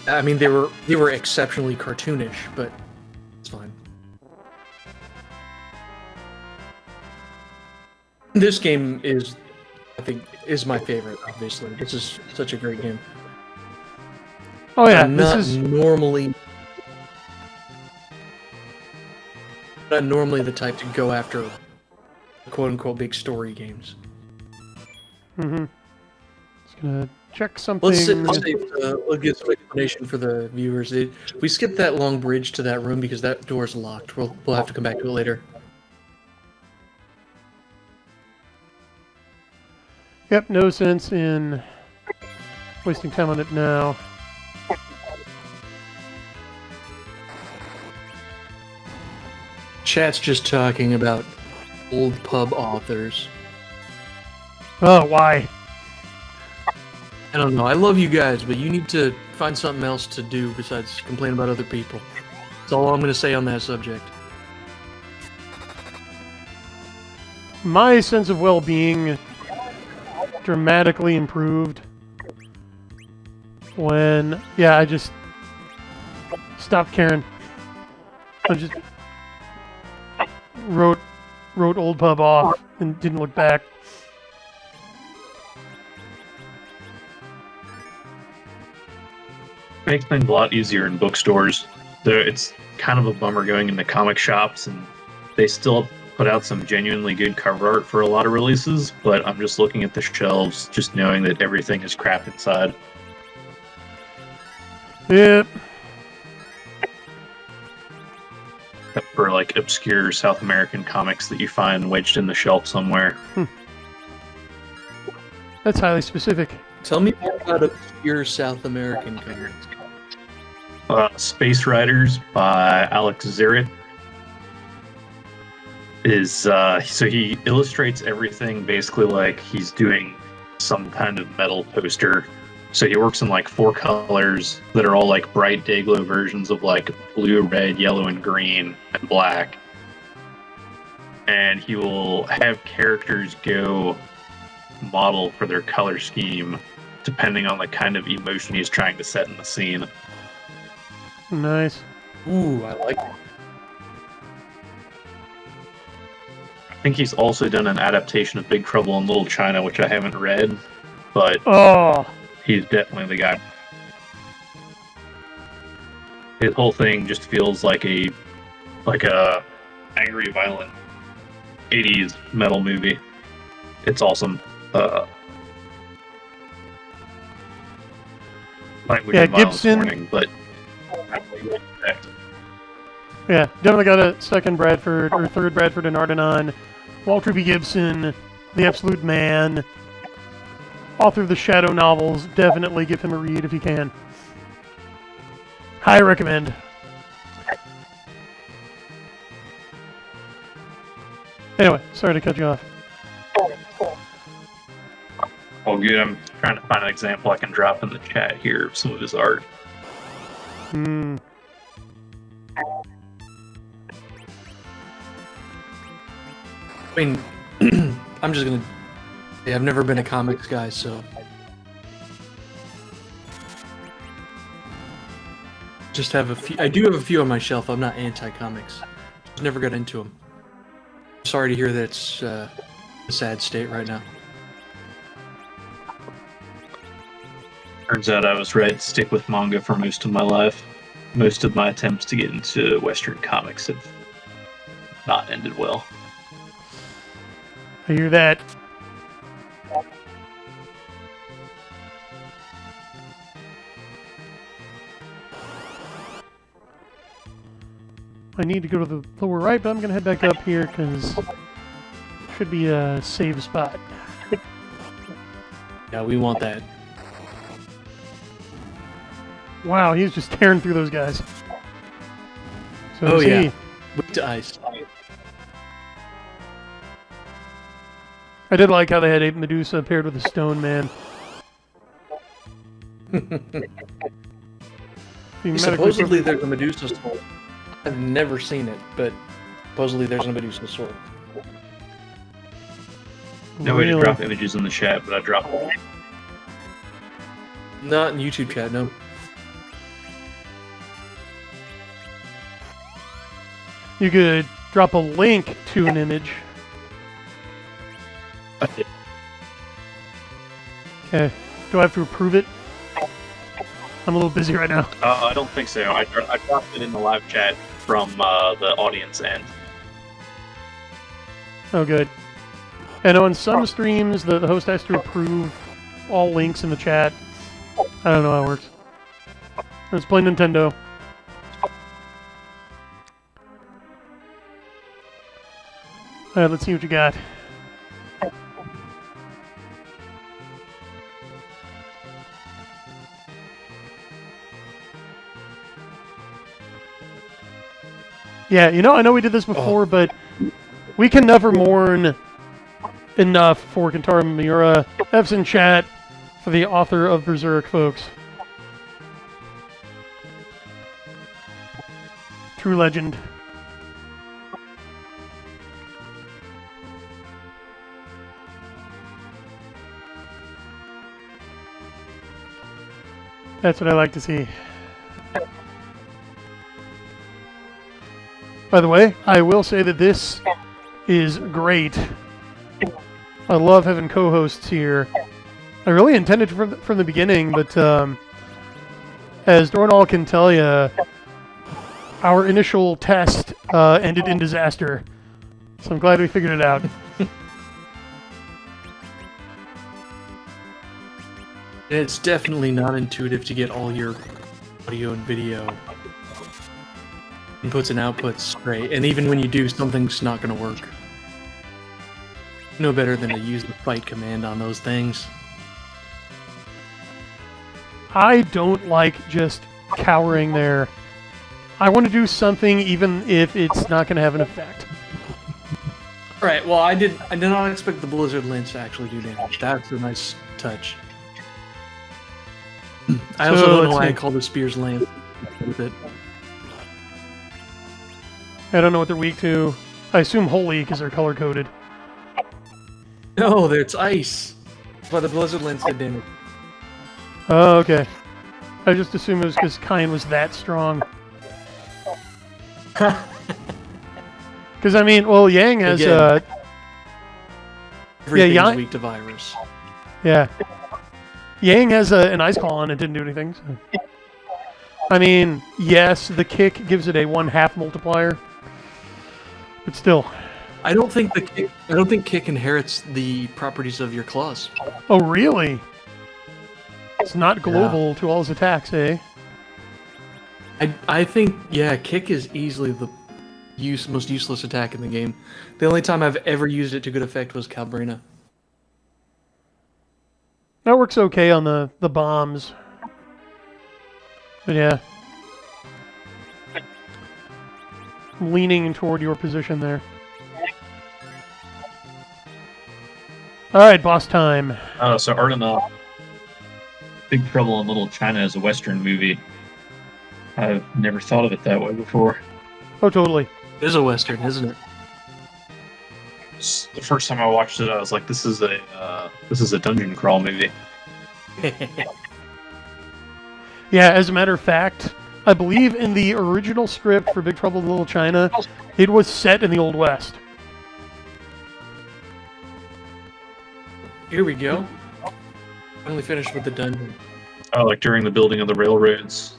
I mean, they were exceptionally cartoonish, but it's fine. This game is, I think, is my favorite, obviously. This is such a great game. Oh yeah, I'm not normally the type to go after quote-unquote big story games. Just gonna check something. We'll get some explanation for the viewers. We skipped that long bridge to that room because that door's locked. We'll have to come back to it later. Yep, no sense in wasting time on it now. Chat's just talking about old pub authors. Oh, why? I don't know. I love you guys, but you need to find something else to do besides complain about other people. That's all I'm going to say on that subject. My sense of well-being dramatically improved when, I just stopped caring. I just wrote Old Pub off and didn't look back. Makes things a lot easier in bookstores. It's kind of a bummer going into comic shops, and they still put out some genuinely good cover art for a lot of releases, but I'm just looking at the shelves, just knowing that everything is crap inside. Yep. Except for like obscure South American comics that you find wedged in the shelf somewhere. That's highly specific. Tell me more about obscure South American comics. Space Riders by Alex Zirrit is so he illustrates everything basically like he's doing some kind of metal poster. So he works in like 4 colors that are all like bright day glow versions of like blue, red, yellow, and green and black. And he will have characters go model for their color scheme depending on the kind of emotion he's trying to set in the scene. Nice. Ooh, I like it. I think he's also done an adaptation of Big Trouble in Little China, which I haven't read, but Oh, he's definitely the guy. His whole thing just feels like a angry, violent 80s metal movie. It's awesome. Language Yeah, and violence Gibson- warning, but I really like that. yeah. Definitely got a second Bradford or third Bradford and Ardenon. Walter B. Gibson, the absolute man. Author of the Shadow novels. Definitely give him a read if you can. Highly recommend. Anyway, sorry to cut you off. Oh, good. I'm trying to find an example I can drop in the chat here of some of his art. Hmm. I mean, I'm just gonna. Yeah, I've never been a comics guy, so just have a few. I do have a few on my shelf. I'm not anti-comics. Just never got into them. Sorry to hear that it's a sad state right now. Turns out I was right. Stick with manga for most of my life. Most of my attempts to get into Western comics have not ended well. I hear that. I need to go to the lower right, but I'm going to head back up here because should be a save spot. Yeah, we want that. Wow, he's just tearing through those guys. So Oh, is he. yeah. Weak to ice. I did like how they had a Medusa paired with a Stone Man. Supposedly there's a Medusa sword. I've never seen it, but supposedly there's a Medusa sword. No way to Really? drop images in the chat, but I dropped one. Not in YouTube chat, no. You could drop a link to an image. Okay. Do I have to approve it? I'm a little busy right now. I don't think so. I dropped it in the live chat from the audience end. Oh, good. And on some streams, the host has to approve all links in the chat. I don't know how it works. Let's play Nintendo. Alright, let's see what you got. Yeah, you know, I know we did this before, but we can never mourn enough for Kentaro Miura. F's in chat for the author of Berserk, folks. True legend. That's what I like to see. By the way, I will say that this is great. I love having co-hosts here. I really intended from the beginning, but as Dornall can tell you, our initial test ended in disaster. So I'm glad we figured it out. It's definitely not intuitive to get all your audio and video inputs and outputs straight. And even when you do, something's not going to work. No better than to use the fight command on those things. I don't like just cowering there. I want to do something even if it's not going to have an effect. Alright, well I did not expect the Blizzard Lance to actually do damage. That's a nice touch. I also don't know why I call the Spears Lance. I don't know what they're weak to. I assume holy because they're color-coded. No, it's ice. But the Blizzard Lance did damage. Oh, okay. I just assumed it was because Kine was that strong. Because, I mean, well, Yang has... Everything's weak to virus. Yeah. Yang has an Ice Claw and it didn't do anything. So. I mean, yes, the kick gives it a 1/2 multiplier. But still. I don't think kick inherits the properties of your claws. Oh, really? It's not global to all his attacks, eh? I think, yeah, kick is easily the most useless attack in the game. The only time I've ever used it to good effect was Calbrina. That works okay on the bombs. But yeah. I'm leaning toward your position there. Alright, boss time. So Ardenal, Big Trouble in Little China is a Western movie. I've never thought of it that way before. Oh, totally. It is a Western, isn't it? The first time I watched it, I was like, "This is a dungeon crawl movie." Yeah, as a matter of fact, I believe in the original script for Big Trouble in Little China, it was set in the Old West. Here we go. Finally finished with the dungeon. Oh, like during the building of the railroads.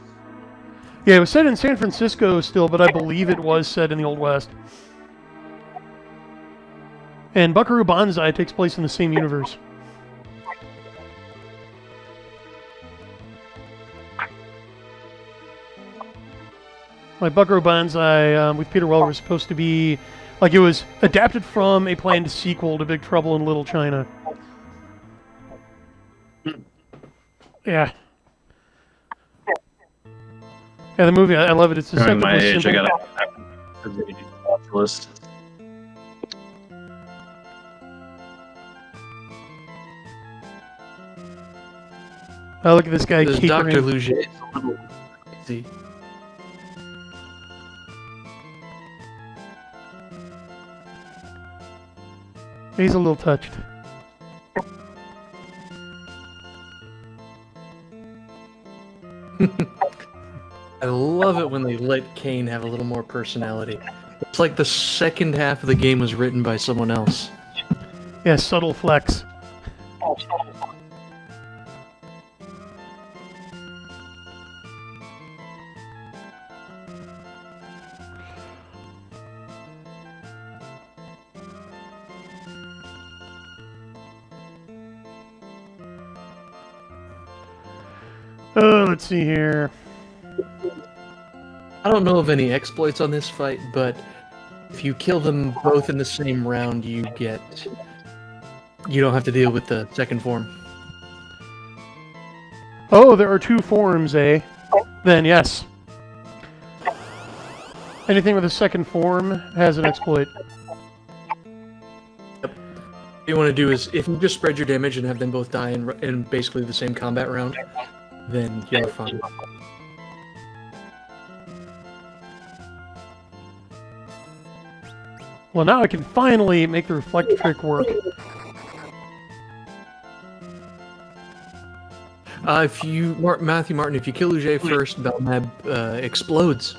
Yeah, it was set in San Francisco still, but I believe it was set in the Old West. And Buckaroo Banzai takes place in the same universe. Like Buckaroo Banzai with Peter Weller was supposed to be, like it was adapted from a planned sequel to Big Trouble in Little China. Yeah. Yeah, the movie, I love it. It's During my age, simple. I got a watch list. Oh, look at this guy This capering. Dr. Luge is a little crazy. He's a little touched. I love it when they let Kane have a little more personality. It's like the second half of the game was written by someone else. Yeah, subtle flex. Oh, let's see here. I don't know of any exploits on this fight, but if you kill them both in the same round, you don't have to deal with the second form. Oh, there are 2 forms, eh? Then yes. Anything with a second form has an exploit. What you want to do is, if you just spread your damage and have them both die in basically the same combat round, then you're fine. Well, now I can finally make the reflect trick work. Matthew Martin, if you kill Uge first, Belmab explodes.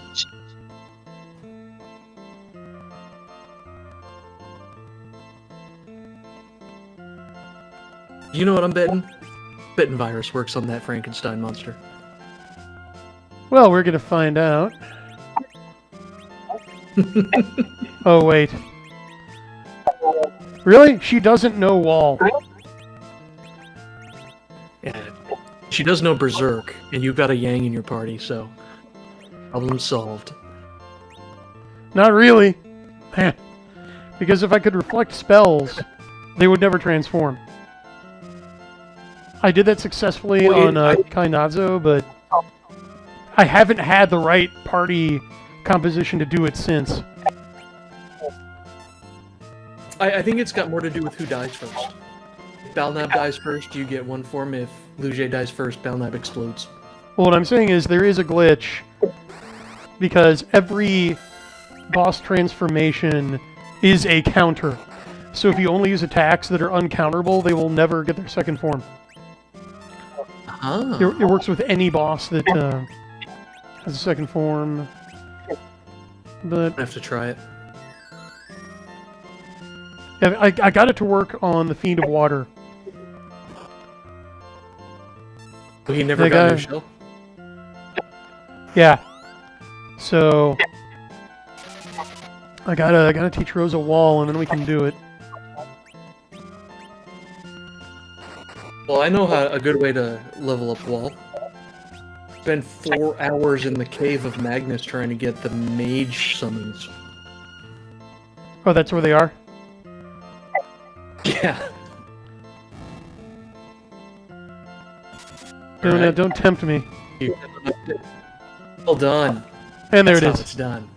You know what I'm betting? Betting virus works on that Frankenstein monster. Well, we're gonna find out. Oh, wait. Really? She doesn't know wall. Yeah. She does know Berserk, and you've got a Yang in your party, so problem solved. Not really. Because if I could reflect spells, they would never transform. I did that successfully on Kainazo, but I haven't had the right party composition to do it since. I think it's got more to do with who dies first. If Balnab dies first, you get one form. If Luge dies first, Balnab explodes. Well, what I'm saying is there is a glitch because every boss transformation is a counter. So if you only use attacks that are uncounterable, they will never get their second form. Ah. It works with any boss that has a second form. But I have to try it. yeah, I got it to work on the Fiend of Water. Well, he never got no shell? Yeah. So I gotta teach Rosa Wall, and then we can do it. Well, I know how a good way to level up Wall. Spend 4 hours in the cave of Magnus trying to get the mage summons. Oh, that's where they are? Yeah. Don't tempt me. Well done. And there That's it how is. it's done.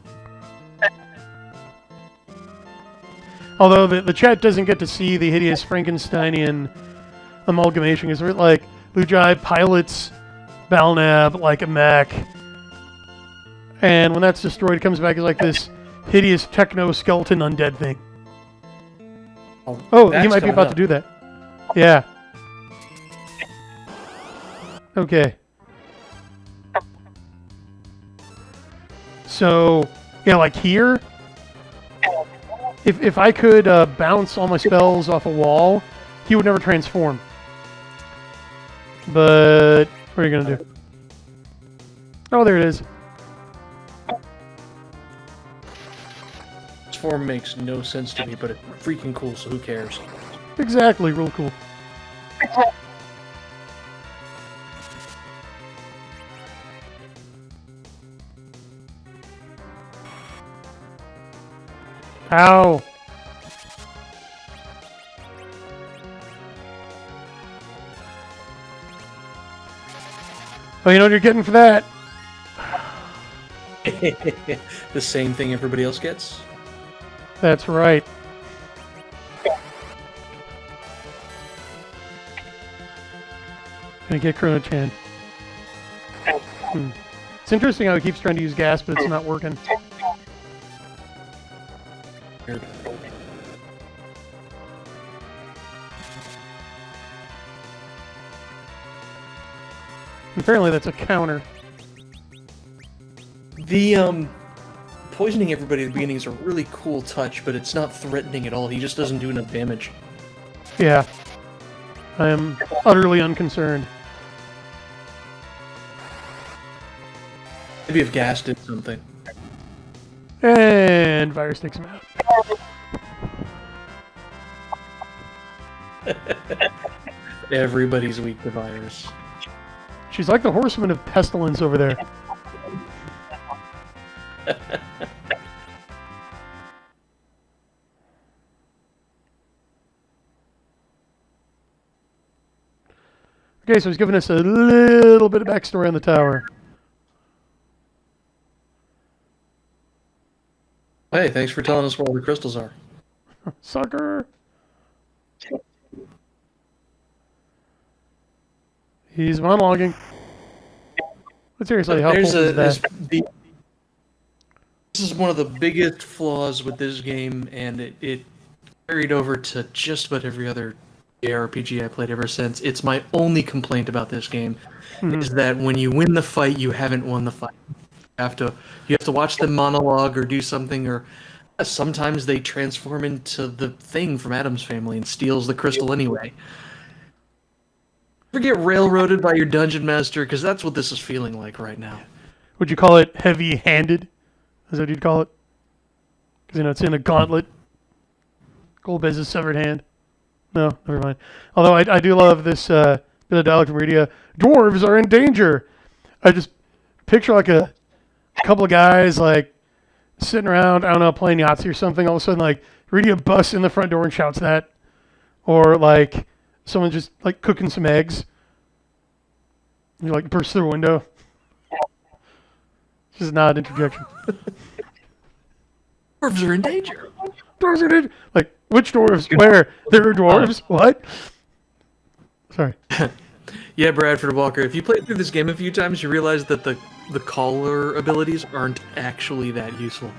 Although the chat doesn't get to see the hideous Frankensteinian amalgamation, because we're like, Lujai pilots Balnab like a mech, and when that's destroyed, it comes back as like this hideous techno-skeleton undead thing. Oh, he might be about to do that. Yeah. Okay. So, yeah, like here, if I could bounce all my spells off a wall, he would never transform. But what are you gonna do? Oh, there it is. This form makes no sense to me, but it's freaking cool, so who cares? Exactly, real cool. Ow. Oh, you know what you're getting for that? The same thing everybody else gets? That's right. Gonna get Chrono-Chan. It's interesting how he keeps trying to use gas, but it's not working. Weird. Apparently that's a counter. The, poisoning everybody at the beginning is a really cool touch, but it's not threatening at all. He just doesn't do enough damage. Yeah. I am utterly unconcerned. Maybe if Gas did something. And Virus takes him out. Everybody's weak to virus. She's like the Horseman of Pestilence over there. Okay, so he's giving us a little bit of backstory on the tower. Hey, thanks for telling us where all the crystals are. Sucker! He's monologuing. But seriously, how cool is that? This is one of the biggest flaws with this game, and it carried over to just about every other JRPG I played ever since. It's my only complaint about this game, is that when you win the fight, you haven't won the fight. You have to watch them monologue or do something, or sometimes they transform into the thing from Adam's Family and steals the crystal anyway. Ever get railroaded by your dungeon master? Because that's what this is feeling like right now. Would you call it heavy-handed? Is that what you'd call it? Because, it's in a gauntlet. Golbez's severed hand. No, never mind. Although I do love this bit of dialogue from Radia. Dwarves are in danger. I just picture like a couple of guys like sitting around, I don't know, playing Yahtzee or something. All of a sudden, like Radia busts in the front door and shouts that, or like someone just like cooking some eggs. You like burst through a window. Just not interjection. Dwarves are in danger. Dwarves are in danger. Like, which dwarves? Where? There are dwarves? What? Sorry. Yeah, Bradford Walker, if you play through this game a few times, you realize that the caller abilities aren't actually that useful.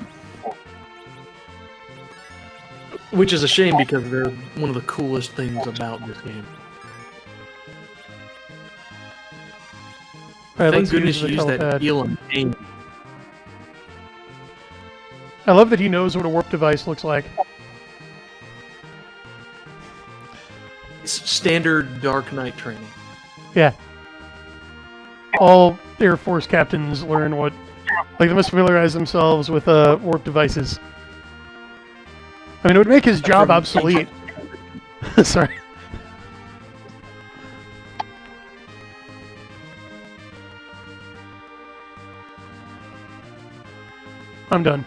Which is a shame because they're one of the coolest things about this game. Right, Thank goodness you used that heal and pain. I love that he knows what a warp device looks like. It's standard Dark Knight training. Yeah. All Air Force captains learn what... Like, they must familiarize themselves with warp devices. I mean, it would make his job obsolete. Sorry. I'm done.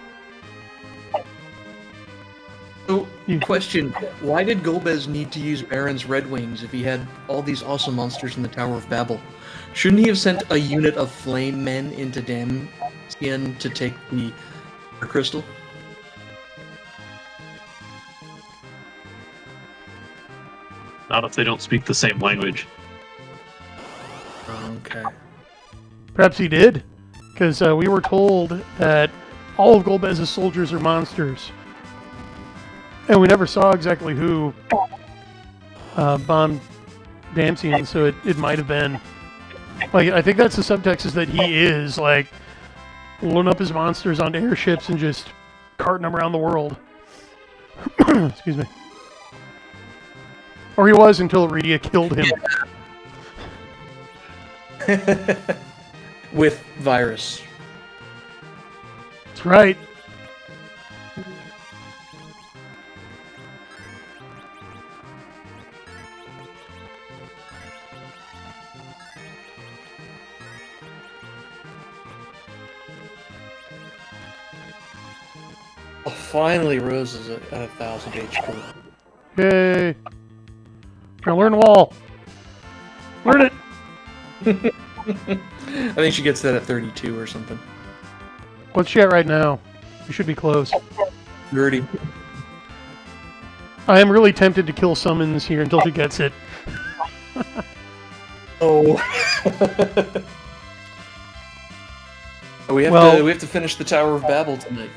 So, question, why did Golbez need to use Baron's Red Wings if he had all these awesome monsters in the Tower of Babel? Shouldn't he have sent a unit of flame men into Damcien to take the crystal? Not if they don't speak the same language. Okay. Perhaps he did, because we were told that all of Golbez's soldiers are monsters. And we never saw exactly who bombed Damcien, so it might have been... Like, I think that's the subtext, is that he is, like, loading up his monsters onto airships and just carting them around the world. Excuse me. Or he was until Radia killed him. Yeah. With virus. That's right. Oh, finally, Rose is at 1,000 HP. Yay. Now learn wall. Learn it. I think she gets that at 32 or something. What's she at right now? We should be close. 30. I am really tempted to kill summons here until she gets it. Oh. we have to finish the Tower of Babel tonight.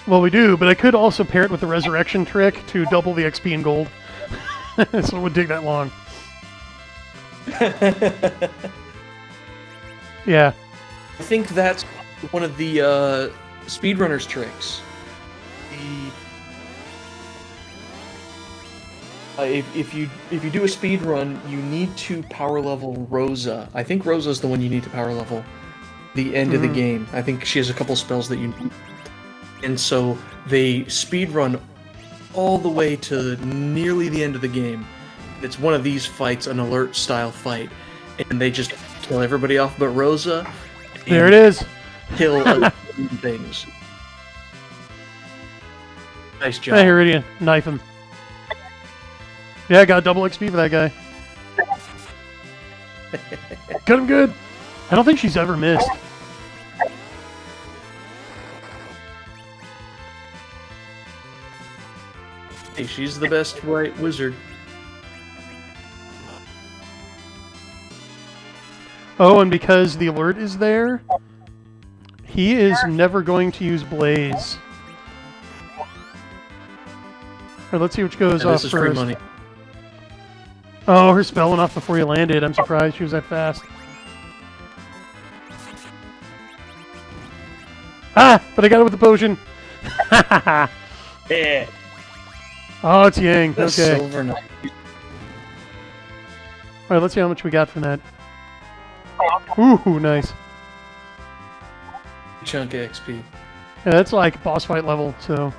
Well, we do, but I could also pair it with the resurrection trick to double the XP in gold. So it would take that long. Yeah. I think that's one of the speedrunner's tricks. If you do a speed run, you need to power level Rosa. I think Rosa's the one you need to power level. The end of the game. I think she has a couple spells that you need. And so they speed run all the way to nearly the end of the game. It's one of these fights, an alert style fight, and they just kill everybody off but Rosa. There it is. Kill things. Nice job. Hey, Iridian, knife him. Yeah, I got double XP for that guy. Got him good. I don't think she's ever missed. Hey, she's the best white wizard. Oh, and because the alert is there, he is never going to use Blaze. Alright, let's see which goes off this is free first. money. Oh, her spell went off before you landed. I'm surprised she was that fast. Ah! But I got it with the potion. Yeah. Oh, it's Yang. That's Okay. Silver Knight. right, let's see how much we got from that. Ooh, nice. Chunk of XP. Yeah, that's like boss fight level, so...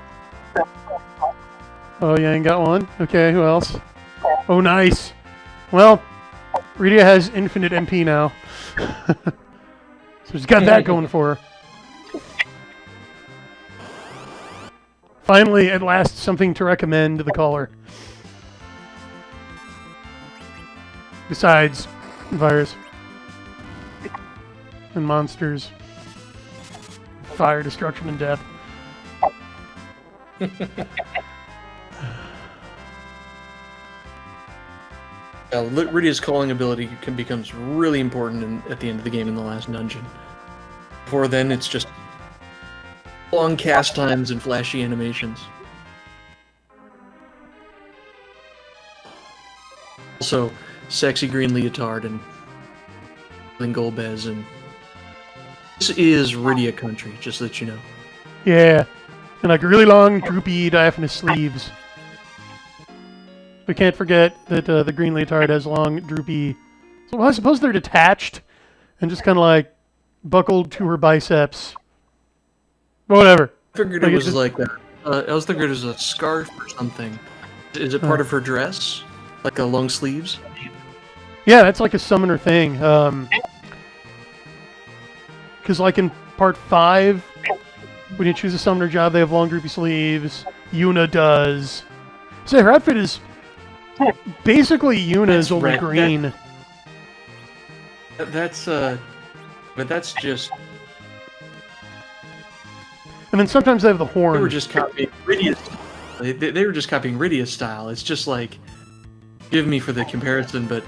Oh, yeah, ain't got one? Okay, who else? Oh, nice. Well, Rydia has infinite MP now. So she's got that going for her. Finally, at last, something to recommend to the caller. Besides virus. And monsters. Fire, destruction, and death. Rydia's calling ability becomes really important at the end of the game in the last dungeon. Before then, it's just long cast times and flashy animations. Also, sexy green leotard and Golbez, and this is Rydia country, just so that you know. Yeah. And like really long, droopy, diaphanous sleeves. We can't forget that the green leotard has long, droopy... So I suppose they're detached and just kind of like buckled to her biceps. Whatever. I figured it was like a... I was thinking it was a scarf or something. Is it part of her dress? Like a long sleeves? Yeah, that's like a summoner thing. Because like in part 5, when you choose a summoner job, they have long, droopy sleeves. Yuna does. So her outfit is... Basically, Yuna's only red. green. But that's just... And then sometimes they have the horn. They were just copying Rydia's style. They were just copying Rydia's style. It's just like... Give me for the comparison, but...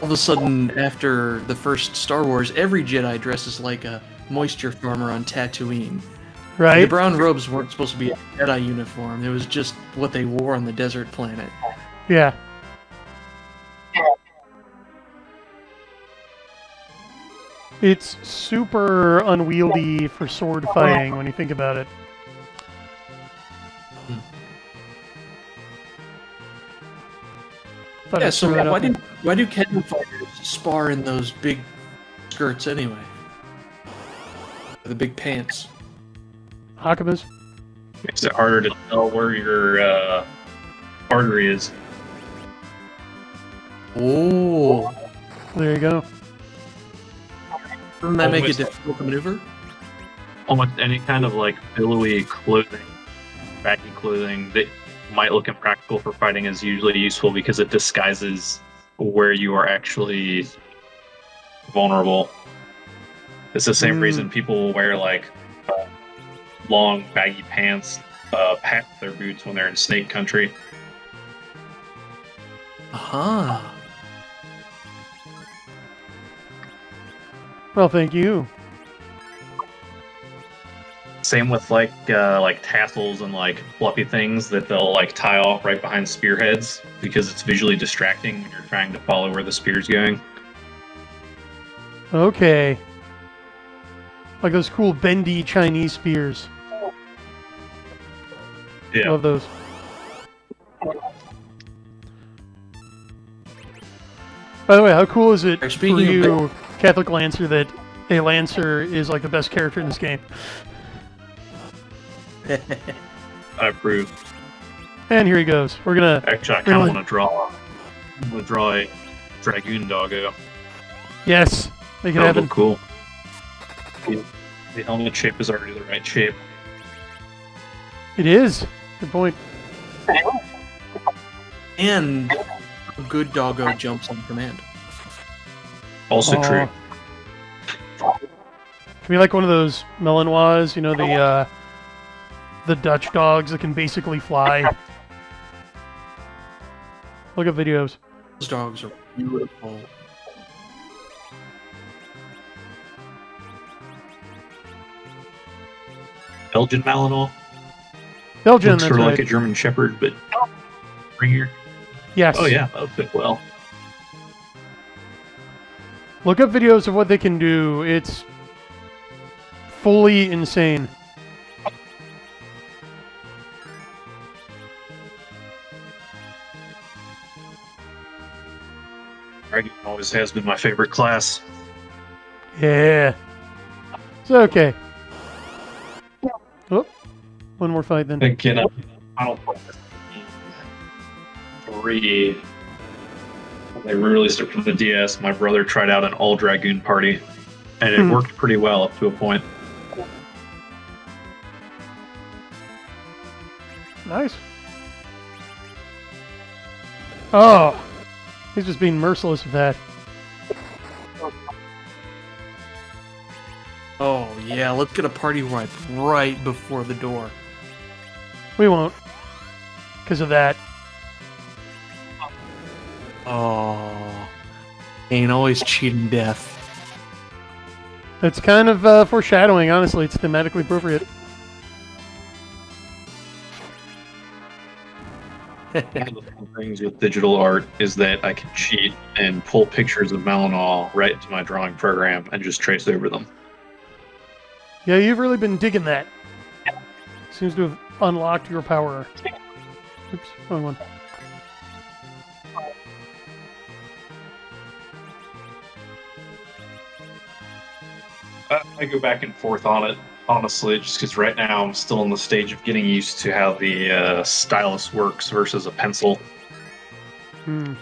All of a sudden, after the first Star Wars, every Jedi dresses like a moisture farmer on Tatooine. Right? The brown robes weren't supposed to be a Jedi uniform. It was just what they wore on the desert planet. Yeah. It's super unwieldy for sword fighting when you think about it. Yeah, so why do Kendo fighters spar in those big skirts anyway? The big pants. Hakamas? Makes it harder to tell where your artery is. Oh. There you go. Doesn't that make it difficult to maneuver? Almost any kind of like billowy clothing, baggy clothing that might look impractical for fighting is usually useful because it disguises where you are actually vulnerable. It's the same reason people will wear like long baggy pants past their boots when they're in snake country. Aha. Well, thank you. Same with like tassels and like fluffy things that they'll like tie off right behind spearheads because it's visually distracting when you're trying to follow where the spear's going. Okay. Like those cool bendy Chinese spears. Yeah. Love those. By the way, how cool is it for you, Catholic Lancer, that a Lancer is like the best character in this game? I approve. And here he goes. We're gonna... Actually, I kind of want to draw a Dragoon doggo. Yes, make it That would happen. look cool. The helmet shape is already the right shape. It is. Good point. And a good doggo jumps on command. Also true. Can be like one of those Malinois, you know, the Dutch dogs that can basically fly. Look at videos. Those dogs are beautiful. Belgian Malinois. Belgian, Looks that's sort of right. like a German Shepherd, but bringier. Yes. Oh yeah, that would fit well. Look up videos of what they can do. It's fully insane. Dragon always has been my favorite class. Yeah. It's okay. Oh, one more fight then. Again, Final Fantasy 3. When they released it for the DS, my brother tried out an all Dragoon party, and it worked pretty well up to a point. Nice. Oh, he's just being merciless with that. Oh, yeah, let's get a party wipe right before the door. We won't, because of that. Oh, ain't always cheating death. It's kind of foreshadowing, honestly. It's thematically appropriate. One of the fun things with digital art is that I can cheat and pull pictures of Malinois right into my drawing program and just trace over them. Yeah, you've really been digging that. Seems to have unlocked your power. Oops, wrong one. I go back and forth on it, honestly, just because right now I'm still in the stage of getting used to how the stylus works versus a pencil. I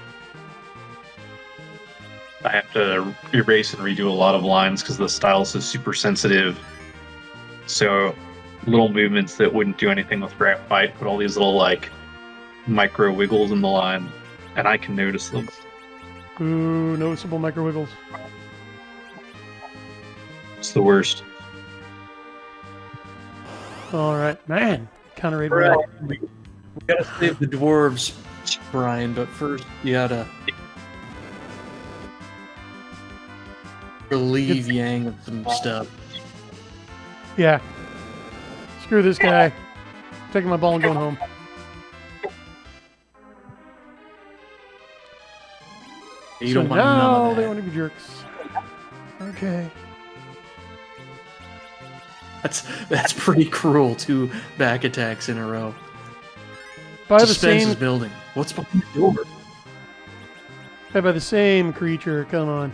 have to erase and redo a lot of lines because the stylus is super sensitive. So little movements that wouldn't do anything with graphite put all these little like micro wiggles in the line, and I can notice them. Ooh, noticeable micro wiggles. It's the worst. All right, man. Counter-raid. Right. We gotta save the dwarves, Brian, but first you gotta relieve Yang of some stuff. Yeah. Screw this guy. Taking my ball and going home. You So don't want now none of they that. want to be jerks. Okay. That's pretty cruel. 2 back attacks in a row. By the Suspense same is building. What's behind the door? by the same creature. Come on.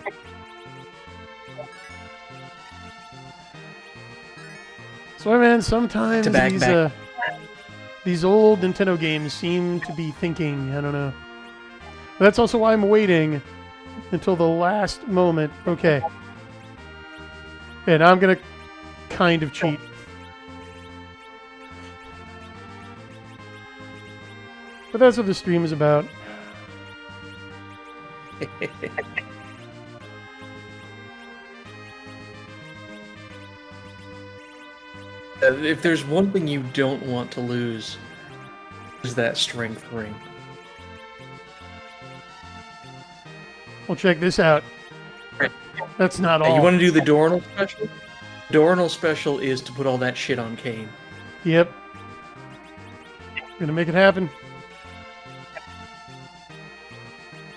So man, sometimes these old Nintendo games seem to be thinking. I don't know. But that's also why I'm waiting until the last moment. Okay. And I'm gonna kind of cheat. But that's what the stream is about. If there's one thing you don't want to lose, is that strength ring. Well, check this out. That's not all. You want to do the Dornal special? Dornal special is to put all that shit on Kane. Yep. Gonna make it happen.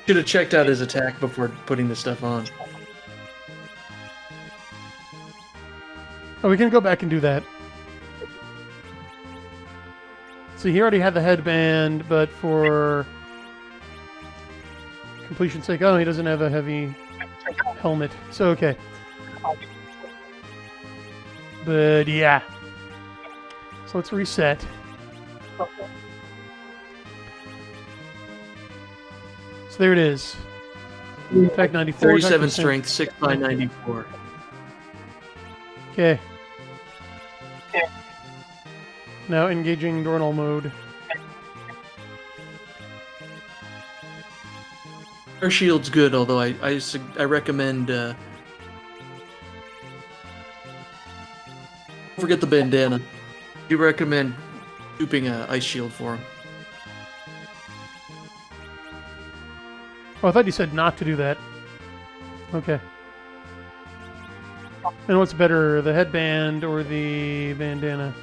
Should have checked out his attack before putting the stuff on. Oh, we can go back and do that. See, he already had the headband, but for completion's sake, oh, he doesn't have a heavy helmet. So, okay. But, yeah. So let's reset. So there it is. Attack 94. 37 attack strength, 6 by 94. Okay. Now engaging Dornal mode. Her shield's good, although I recommend don't forget the bandana. You recommend scooping a ice shield for him. Oh, I thought you said not to do that. Okay. And what's better, the headband or the bandana?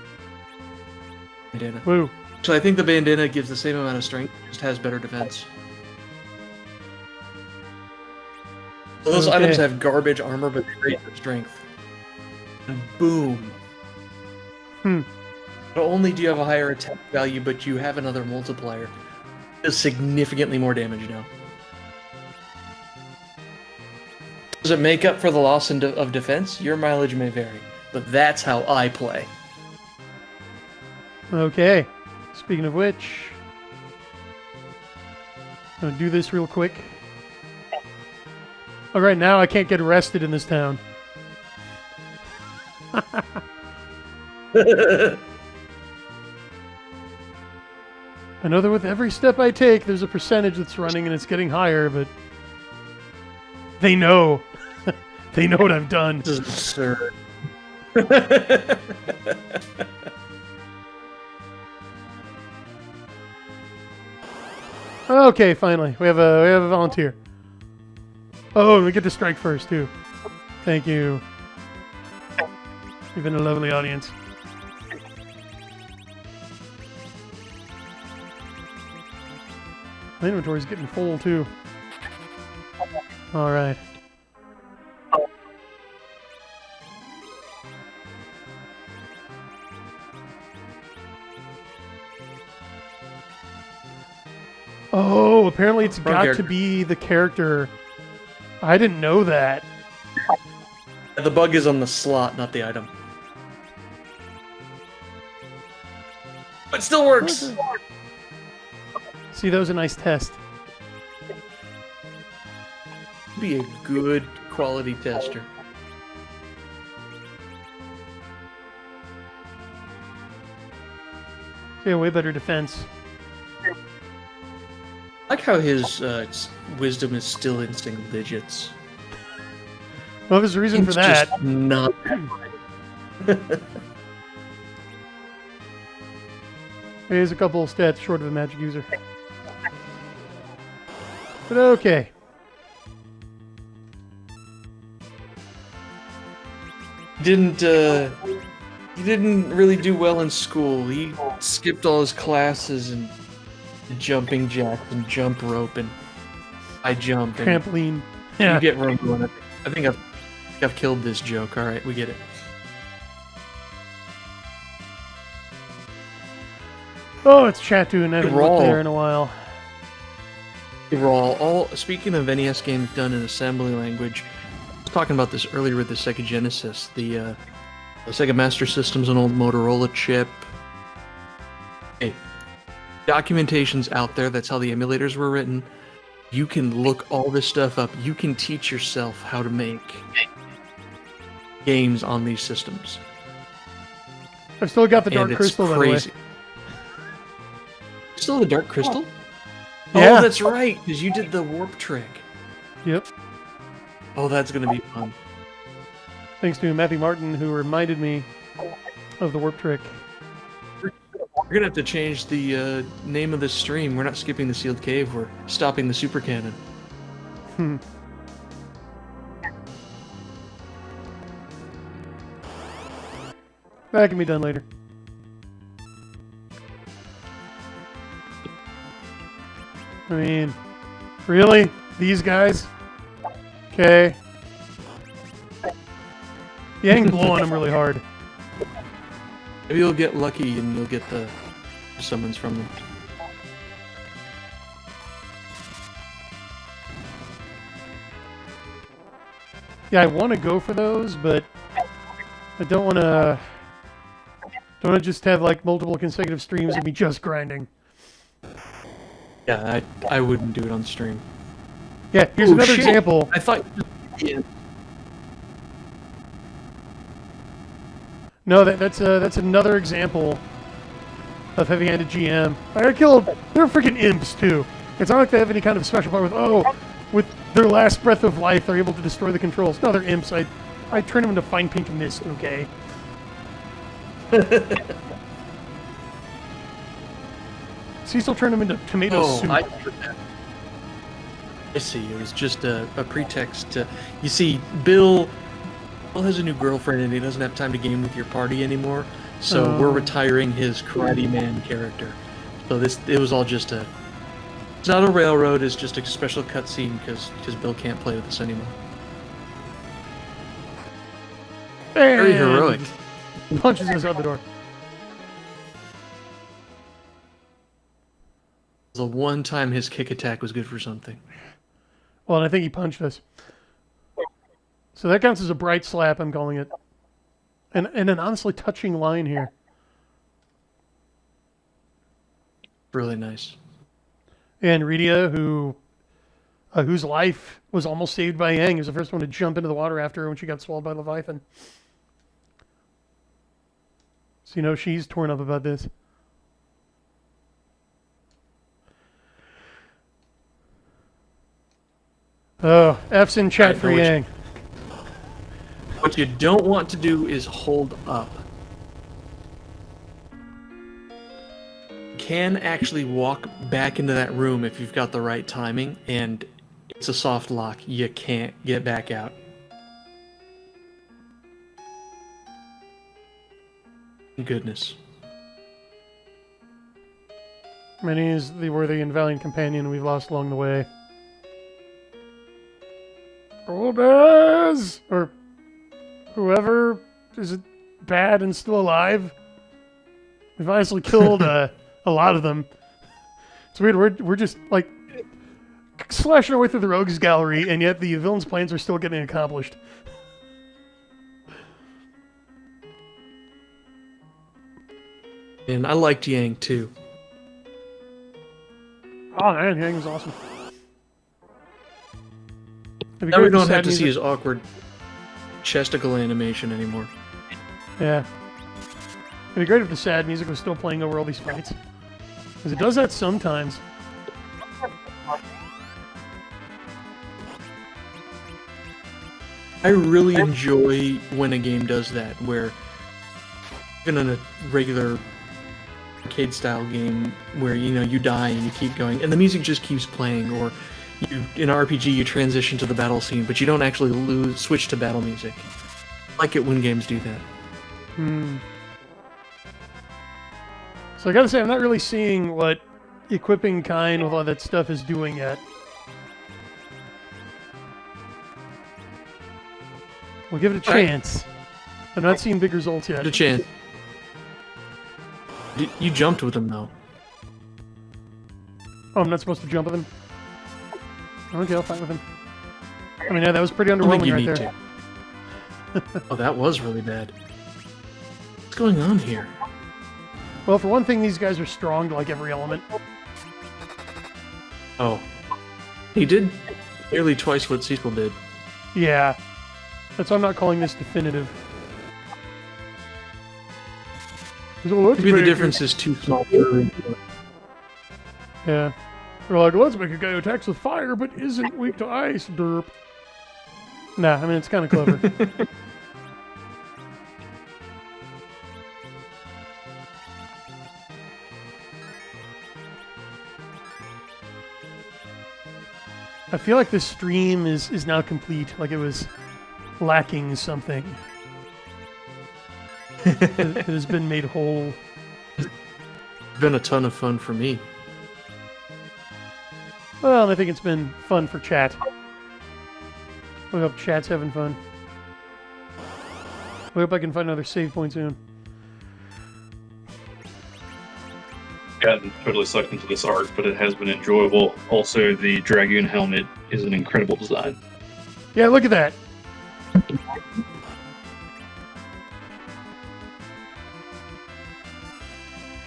Bandana. Woo. So I think the bandana gives the same amount of strength, just has better defense. So those Okay. items have garbage armor, but they raise their strength. And boom. Not only do you have a higher attack value, but you have another multiplier. It does significantly more damage now. Does it make up for the loss of defense? Your mileage may vary, but that's how I play. Okay. Speaking of which, I'm gonna do this real quick. All right, now I can't get arrested in this town. I know that with every step I take, there's a percentage that's running and it's getting higher, but they know. They know what I've done. This is absurd. Okay, finally. We have a volunteer. Oh, and we get to strike first, too. Thank you. You've been a lovely audience. My inventory's getting full, too. Alright. Oh, apparently it's got to be the character. I didn't know that. The bug is on the slot, not the item. But it still works! See, that was a nice test. Be a good quality tester. Yeah, way better defense. I like how his wisdom is still in single digits. Well, there's a reason for that. Just not that high. Here's a couple of stats short of a magic user. But okay. He didn't really do well in school. He skipped all his classes and jumping jacks and jump rope and high jump and Trampoline. Yeah. You get where I'm going. I think I've killed this joke. All right, we get it. Oh, it's Chattoon. I haven't Raw. looked there in a while. All speaking of NES games done in assembly language, I was talking about this earlier with the Sega Genesis. The Sega Master System's an old Motorola chip. Hey, documentation's out there. That's how the emulators were written. You can look all this stuff up. You can teach yourself how to make games on these systems. I've still got the Dark And it's Crystal, by the way. crazy. Still the Dark Crystal? Yeah. Oh, that's right, because you did the warp trick. Yep. Oh, that's gonna be fun. Thanks to Matthew Martin, who reminded me of the warp trick. We're gonna have to change the name of this stream. We're not skipping the sealed cave. We're stopping the super cannon. That can be done later. I mean, really? These guys? Okay. Yeah, I can blow on them really hard. Maybe you'll get lucky and you'll get the summons from them. Yeah, I want to go for those, but I don't want to. Don't want to just have like multiple consecutive streams of me just grinding. Yeah, I wouldn't do it on stream. Yeah, here's another example. I thought. Yeah. No, that's another example of heavy-handed GM. I killed. They're freaking imps too. It's not like they have any kind of special power with their last breath of life, they're able to destroy the controls. No, they're imps. I turn them into fine pink mist. Okay. Cecil turned them into tomato soup. I see. It was just a pretext to. You see, Bill has a new girlfriend and he doesn't have time to game with your party anymore. So we're retiring his Karate Man character. So it was all just a. It's not a railroad. It's just a special cutscene because Bill can't play with us anymore. Very heroic. Punches us out the door. The one time his kick attack was good for something. Well, and I think he punched us. So that counts as a bright slap, I'm calling it. And an honestly touching line here. Really nice. And Rydia, whose life was almost saved by Yang, was the first one to jump into the water after her when she got swallowed by Leviathan. So you know she's torn up about this. Oh, F's in chat for Yang. What you don't want to do is hold up. You can actually walk back into that room if you've got the right timing, and it's a soft lock. You can't get back out. Goodness. Many is the worthy and valiant companion we've lost along the way. Golbez! Or whoever is bad and still alive. We've honestly killed a lot of them. It's weird, we're just like slashing our way through the rogues gallery, and yet the villain's plans are still getting accomplished. And I liked Yang too. Oh man, Yang was awesome. Now we don't have to see his awkward chesticle animation anymore. Yeah. It'd be great if the sad music was still playing over all these fights. Because it does that sometimes. I really enjoy when a game does that, where even in a regular arcade-style game, where you die and you keep going, and the music just keeps playing, or in RPG you transition to the battle scene, but you don't actually switch to battle music. I like it when games do that. So I gotta say, I'm not really seeing what equipping Kine with all that stuff is doing yet. We'll give it a chance. I'm not seeing big results yet. Give it a chance. You jumped with him, though. Oh, I'm not supposed to jump with him? Okay, I'll fight with him. I mean, yeah, that was pretty underwhelming right there. Oh, that was really bad. What's going on here? Well, for one thing, these guys are strong to like every element. Oh. He did nearly twice what Cecil did. Yeah. That's why I'm not calling this definitive. Maybe the difference is too small. Yeah. They're like, let's make a guy who attacks with fire but isn't weak to ice, derp. Nah, I mean, it's kind of clever. I feel like this stream is now complete, like it was lacking something. It has been made whole. It's been a ton of fun for me. Well, I think it's been fun for chat. We hope chat's having fun. We hope I can find another save point soon. Gotten totally sucked into this art, but it has been enjoyable. Also, the Dragoon helmet is an incredible design. Yeah, look at that.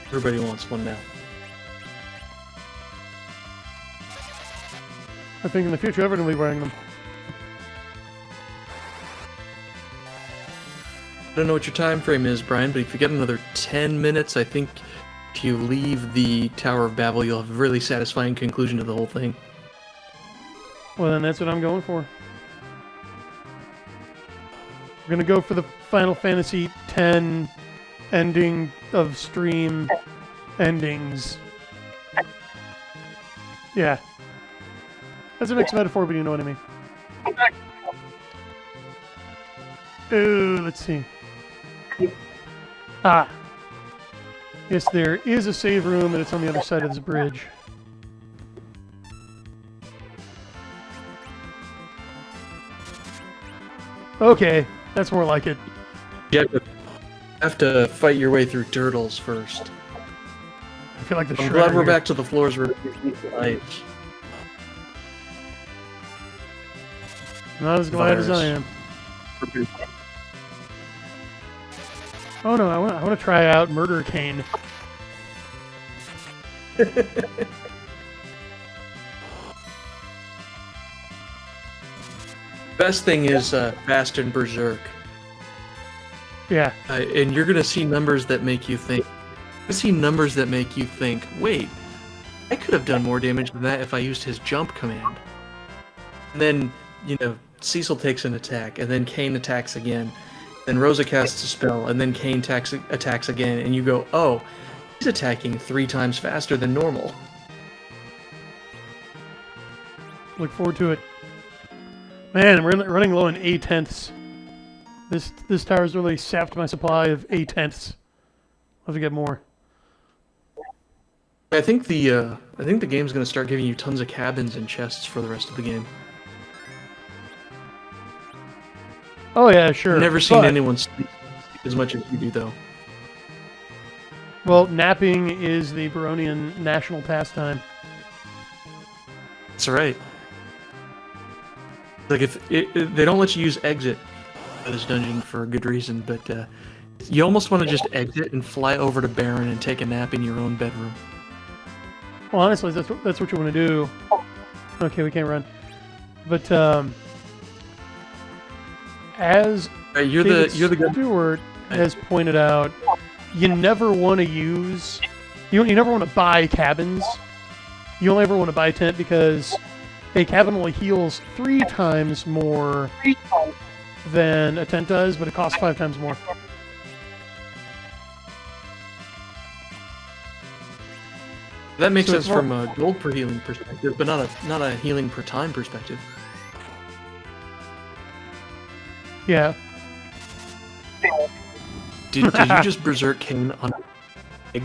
Everybody wants one now. I think in the future everyone will be wearing them. I don't know what your time frame is, Brian, but if you get another 10 minutes, I think if you leave the Tower of Babel, you'll have a really satisfying conclusion to the whole thing. Well, then that's what I'm going for. We're going to go for the Final Fantasy X ending of stream endings. Yeah. That's a mixed metaphor, but you know what I mean. Ooh, let's see. Ah. Yes, there is a save room, and it's on the other side of this bridge. Okay, that's more like it. You have to fight your way through turtles first. I feel like the I'm Shredder glad we're here. back to the floors where ice. Not as glad as I am. Oh no, I want to try out Murder Cane. Best thing is Fast and Berserk. Yeah. And you're gonna see numbers that make you think. Wait, I could have done more damage than that if I used his jump command. And then, Cecil takes an attack, and then Kane attacks again. Then Rosa casts a spell, and then Kane attacks again, and you go, oh, he's attacking 3 times faster than normal. Look forward to it. Man, we're running low on A-tenths. This tower's really sapped my supply of A-tenths. I'll have to get more. I think the game's gonna start giving you tons of cabins and chests for the rest of the game. Oh yeah, sure. I've never seen anyone sleep as much as you do, though. Well, napping is the Baronian national pastime. That's right. Like they don't let you use exit in this dungeon for a good reason, but you almost want to just exit and fly over to Baron and take a nap in your own bedroom. Well, honestly, that's what you want to do. Okay, we can't run, but as you're the guy. Stewart has pointed out, you never want to use, you never want to buy cabins. You only ever want to buy a tent because a cabin only heals 3 times more than a tent does, but it costs 5 times more. That makes sense from a gold per healing perspective, but not a healing per time perspective. Yeah. Did you just berserk Kane on an egg?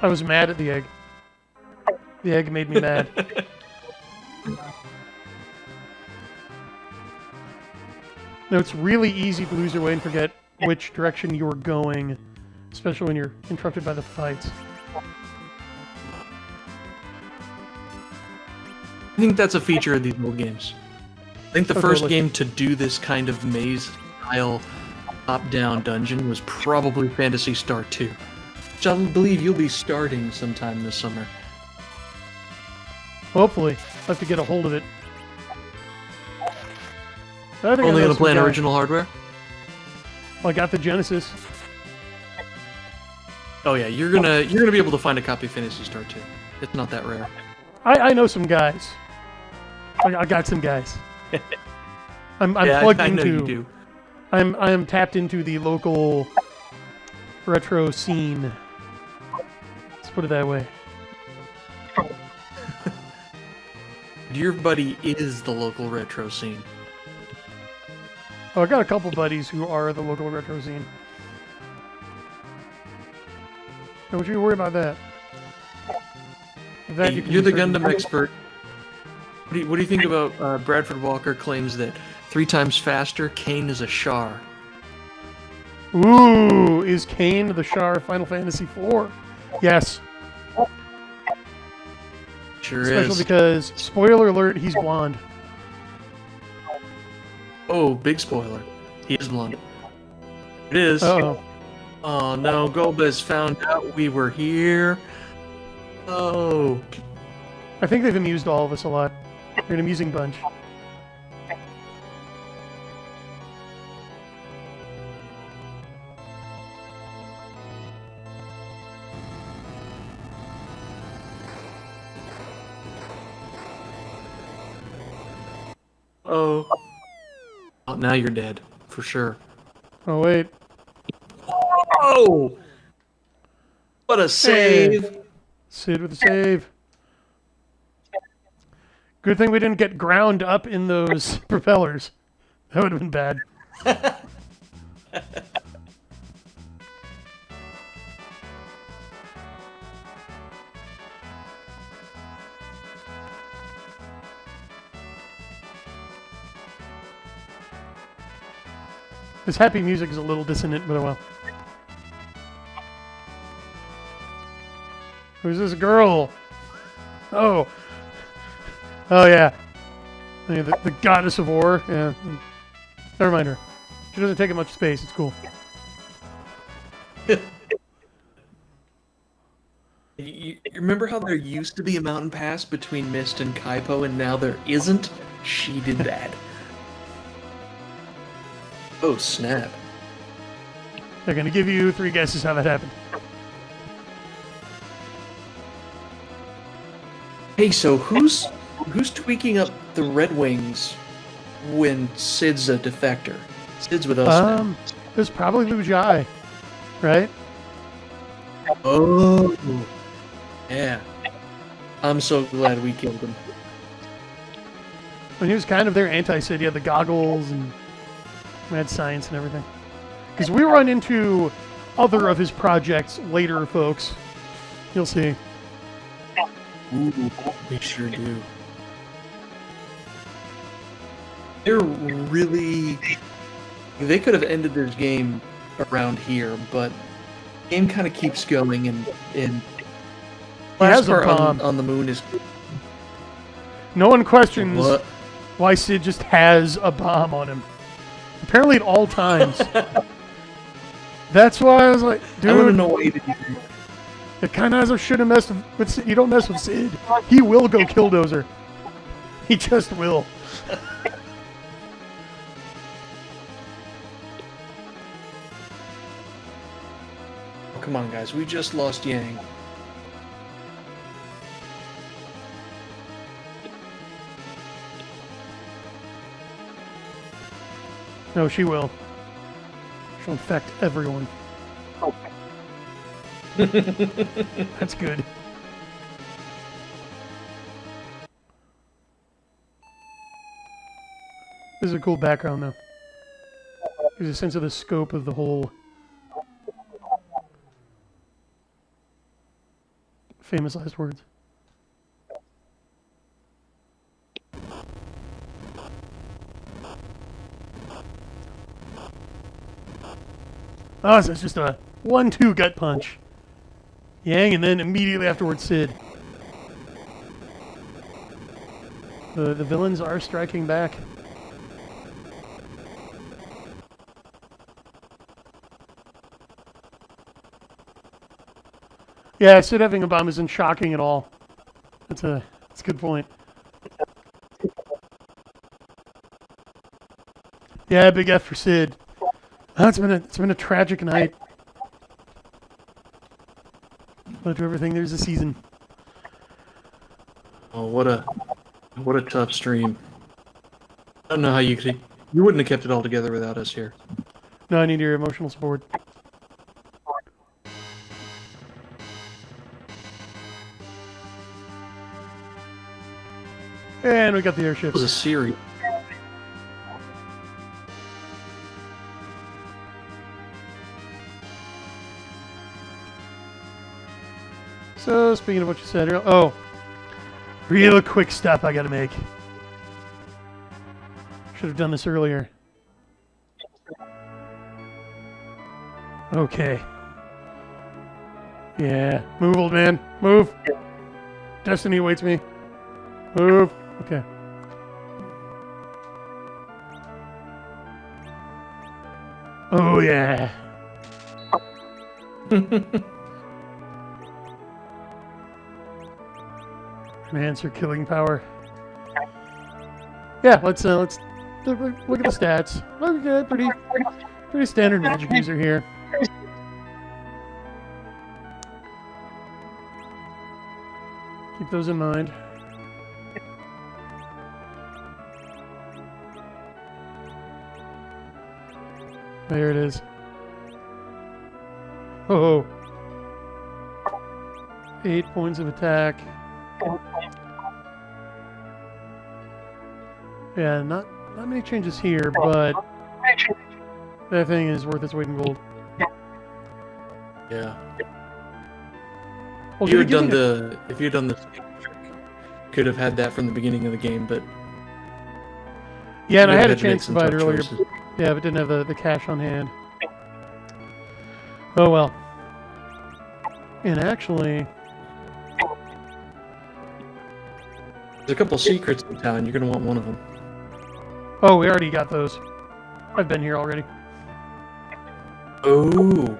I was mad at the egg. The egg made me mad. No, it's really easy to lose your way and forget which direction you're going, especially when you're interrupted by the fights. I think that's a feature of these old games. I think the first game to do this kind of maze-style top-down dungeon was probably Phantasy Star 2, which I believe you'll be starting sometime this summer. Hopefully. I'll have to get a hold of it. Only going to play on original hardware? Well, I got the Genesis. Oh yeah, you're gonna be able to find a copy of Phantasy Star 2. It's not that rare. I know some guys. I got some guys. I'm plugged I into. know you do. I'm tapped into the local retro scene. Let's put it that way. Your buddy is the local retro scene. Oh, I got a couple buddies who are the local retro scene. Don't you worry about that. Hey, you're the Gundam expert. What do you think about Bradford Walker claims that 3 times faster, Kane is a Char? Ooh, is Kane the Char of Final Fantasy IV? Yes. Sure Especially is. because, spoiler alert, he's blonde. Oh, big spoiler. He is blonde. It is. Uh-oh. Oh no, Golbez found out we were here. Oh. I think they've amused all of us a lot. They're an amusing bunch. Oh. Oh, now you're dead. For sure. Oh, wait. Oh! What a save! Hey. Sid with a save. Good thing we didn't get ground up in those propellers. That would have been bad. This happy music is a little dissonant, but oh well. Who's this girl? Oh. Oh, yeah. The goddess of war. Yeah. Never mind her. She doesn't take up much space. It's cool. You remember how there used to be a mountain pass between Mist and Kaipo, and now there isn't? She did that. Oh, snap. They're going to give you 3 guesses how that happened. Hey, so who's tweaking up the Red Wings when Sid's a defector? Sid's with us now. It was probably Lu Jai, right? Oh, yeah. I'm so glad we killed him. When he was kind of their anti-Sid, he had the goggles and mad science and everything. Because we run into other of his projects later, folks. You'll see. Ooh, we sure do. They're really... They could have ended this game around here, but the game kind of keeps going, and last part on the moon is... No one questions What? why Sid just has a bomb on him. Apparently at all times. That's why I was like, dude... I want to know why you did that. It kind of should have messed with Sid. You don't mess with Sid. He will go Killdozer. He just will. Come on, guys. We just lost Yang. No, she will. She'll infect everyone. That's good. This is a cool background, though. Gives a sense of the scope of the whole famous last words. Oh, so it's just a 1-2 gut punch. Yang, and then immediately afterwards, Sid. The villains are striking back. Yeah, Sid having a bomb isn't shocking at all. That's a good point. Yeah, big F for Sid. Oh, it's been a tragic night. But to everything, there's a season. Oh, what a tough stream. I don't know how you wouldn't have kept it all together without us here. No, I need your emotional support. And we got the airship. It was a series. So, speaking of what you said earlier, oh, real quick step I gotta make. Should have done this earlier. Okay. Yeah, move, old man, move. Destiny awaits me. Move. Okay. Oh yeah. Enhance your killing power. Yeah, let's look at the stats. Look good, pretty standard magic user here. Keep those in mind. There it is. Oh. 8 points of attack. Yeah, not many changes here, but that thing is worth its weight in gold. Yeah. Well, if you had done the could have had that from the beginning of the game, but yeah, and I had a to make chance to some buy it tough earlier. choices. Yeah, but didn't have the cash on hand. Oh well. And actually, There's a couple secrets in town. You're gonna want one of them. oh, we already got those. I've been here already. Oh.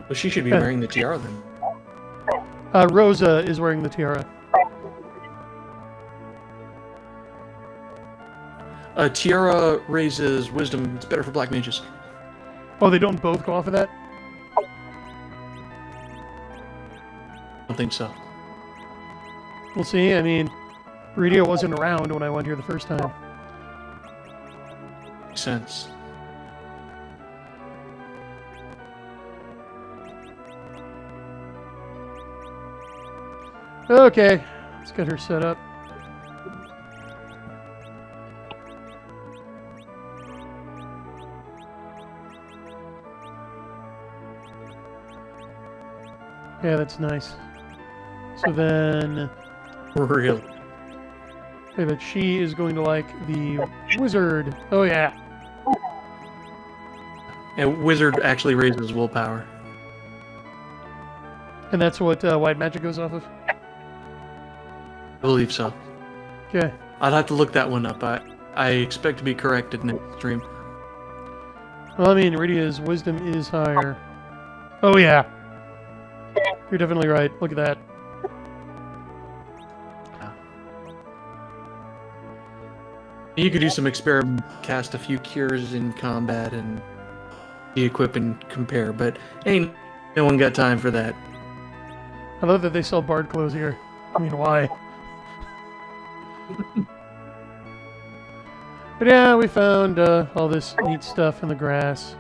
Well, she should be wearing the tiara then. Rosa is wearing the tiara. Tiara raises wisdom. It's better for black mages. Oh, they don't both go off of that? I don't think so. We'll see. I mean, Radio wasn't around when I went here the first time. Makes sense. Okay, let's get her set up. Yeah, that's nice. So then... Really? Okay, but she is going to like the wizard. Oh, yeah. And wizard actually raises willpower. And that's what white magic goes off of? I believe so. Okay. I'd have to look that one up. I expect to be corrected next stream. Well, I mean, Iridia's wisdom is higher. Oh, yeah. You're definitely right. Look at that. You could do some experiment, cast a few cures in combat, and de-equip and compare, but ain't no one got time for that. I love that they sell bard clothes here. I mean, why? But yeah, we found all this neat stuff in the grass.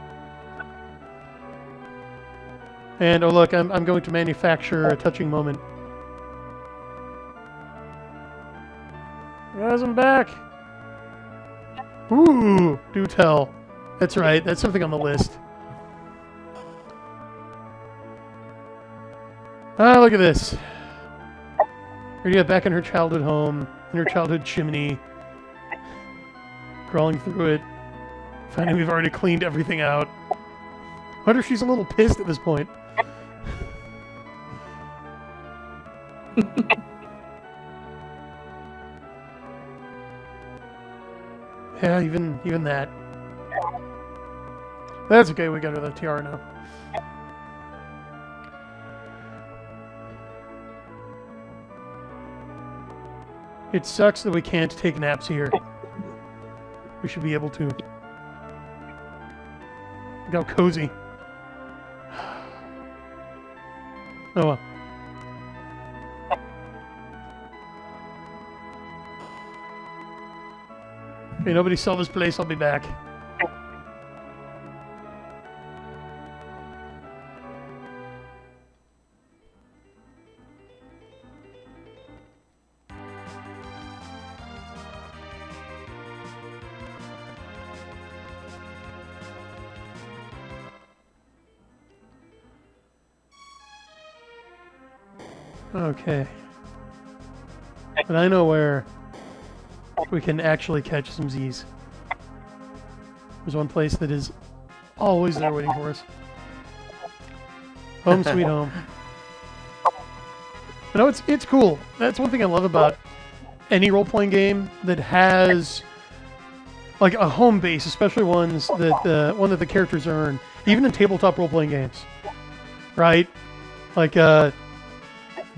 And oh look, I'm going to manufacture a touching moment. Guys, I'm back! Ooh, do tell. That's right, that's something on the list. Ah, look at this. Iridia back in her childhood home, in her childhood chimney. Crawling through it. Finding we've already cleaned everything out. Wonder if she's a little pissed at this point. Yeah, even that. That's okay, we got her the tiara now. It sucks that we can't take naps here. We should be able to. Look how cozy. Oh well. Okay, nobody sell this place, I'll be back. Okay. But I know where we can actually catch some Z's. There's one place that is always there waiting for us. Home sweet home. You know, it's cool. That's one thing I love about any role-playing game that has like a home base, especially ones that one that the characters earn, even in tabletop role-playing games, right? Like the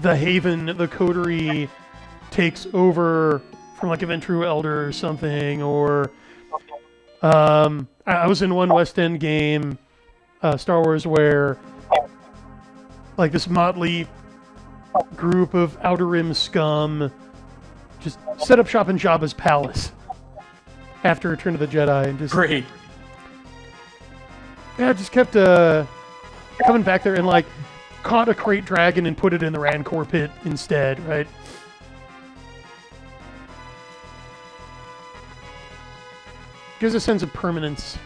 Haven, the coterie takes over from like a Ventru Elder or something, or I was in one West End game, Star Wars, where like this motley group of Outer Rim scum just set up shop in Jabba's palace after Return of the Jedi, and just Great. Yeah, just kept coming back there and like caught a crate dragon and put it in the Rancor pit instead, right? Gives a sense of permanence.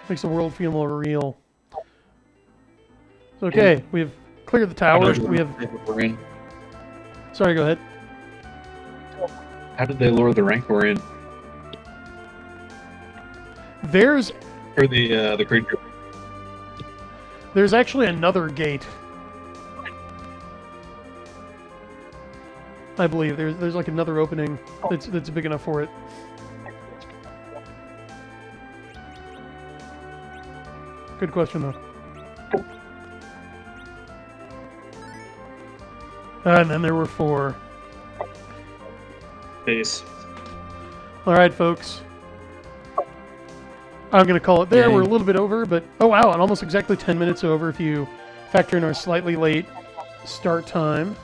Makes the world feel more real. Okay, we've cleared the towers. We have. Sorry, go ahead. How did they lure the Rancor in? There's Or the creature? There's actually another gate. I believe there's like another opening that's big enough for it. Good question though. And then there were 4. Peace. All right, folks. I'm going to call it there. Yay. We're a little bit over, but oh wow, and almost exactly 10 minutes over if you factor in our slightly late start time.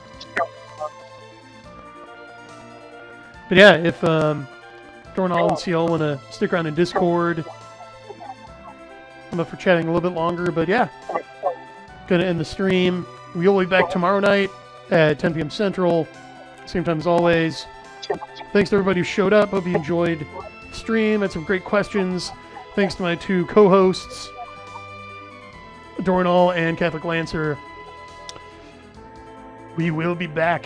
But yeah, if Dornall and CL want to stick around in Discord, I'm up for chatting a little bit longer. But yeah, gonna end the stream. We'll be back tomorrow night at 10 p.m. Central, same time as always. Thanks to everybody who showed up. Hope you enjoyed the stream. Had some great questions. Thanks to my 2 co-hosts, Dornall and Catholic Lancer. We will be back.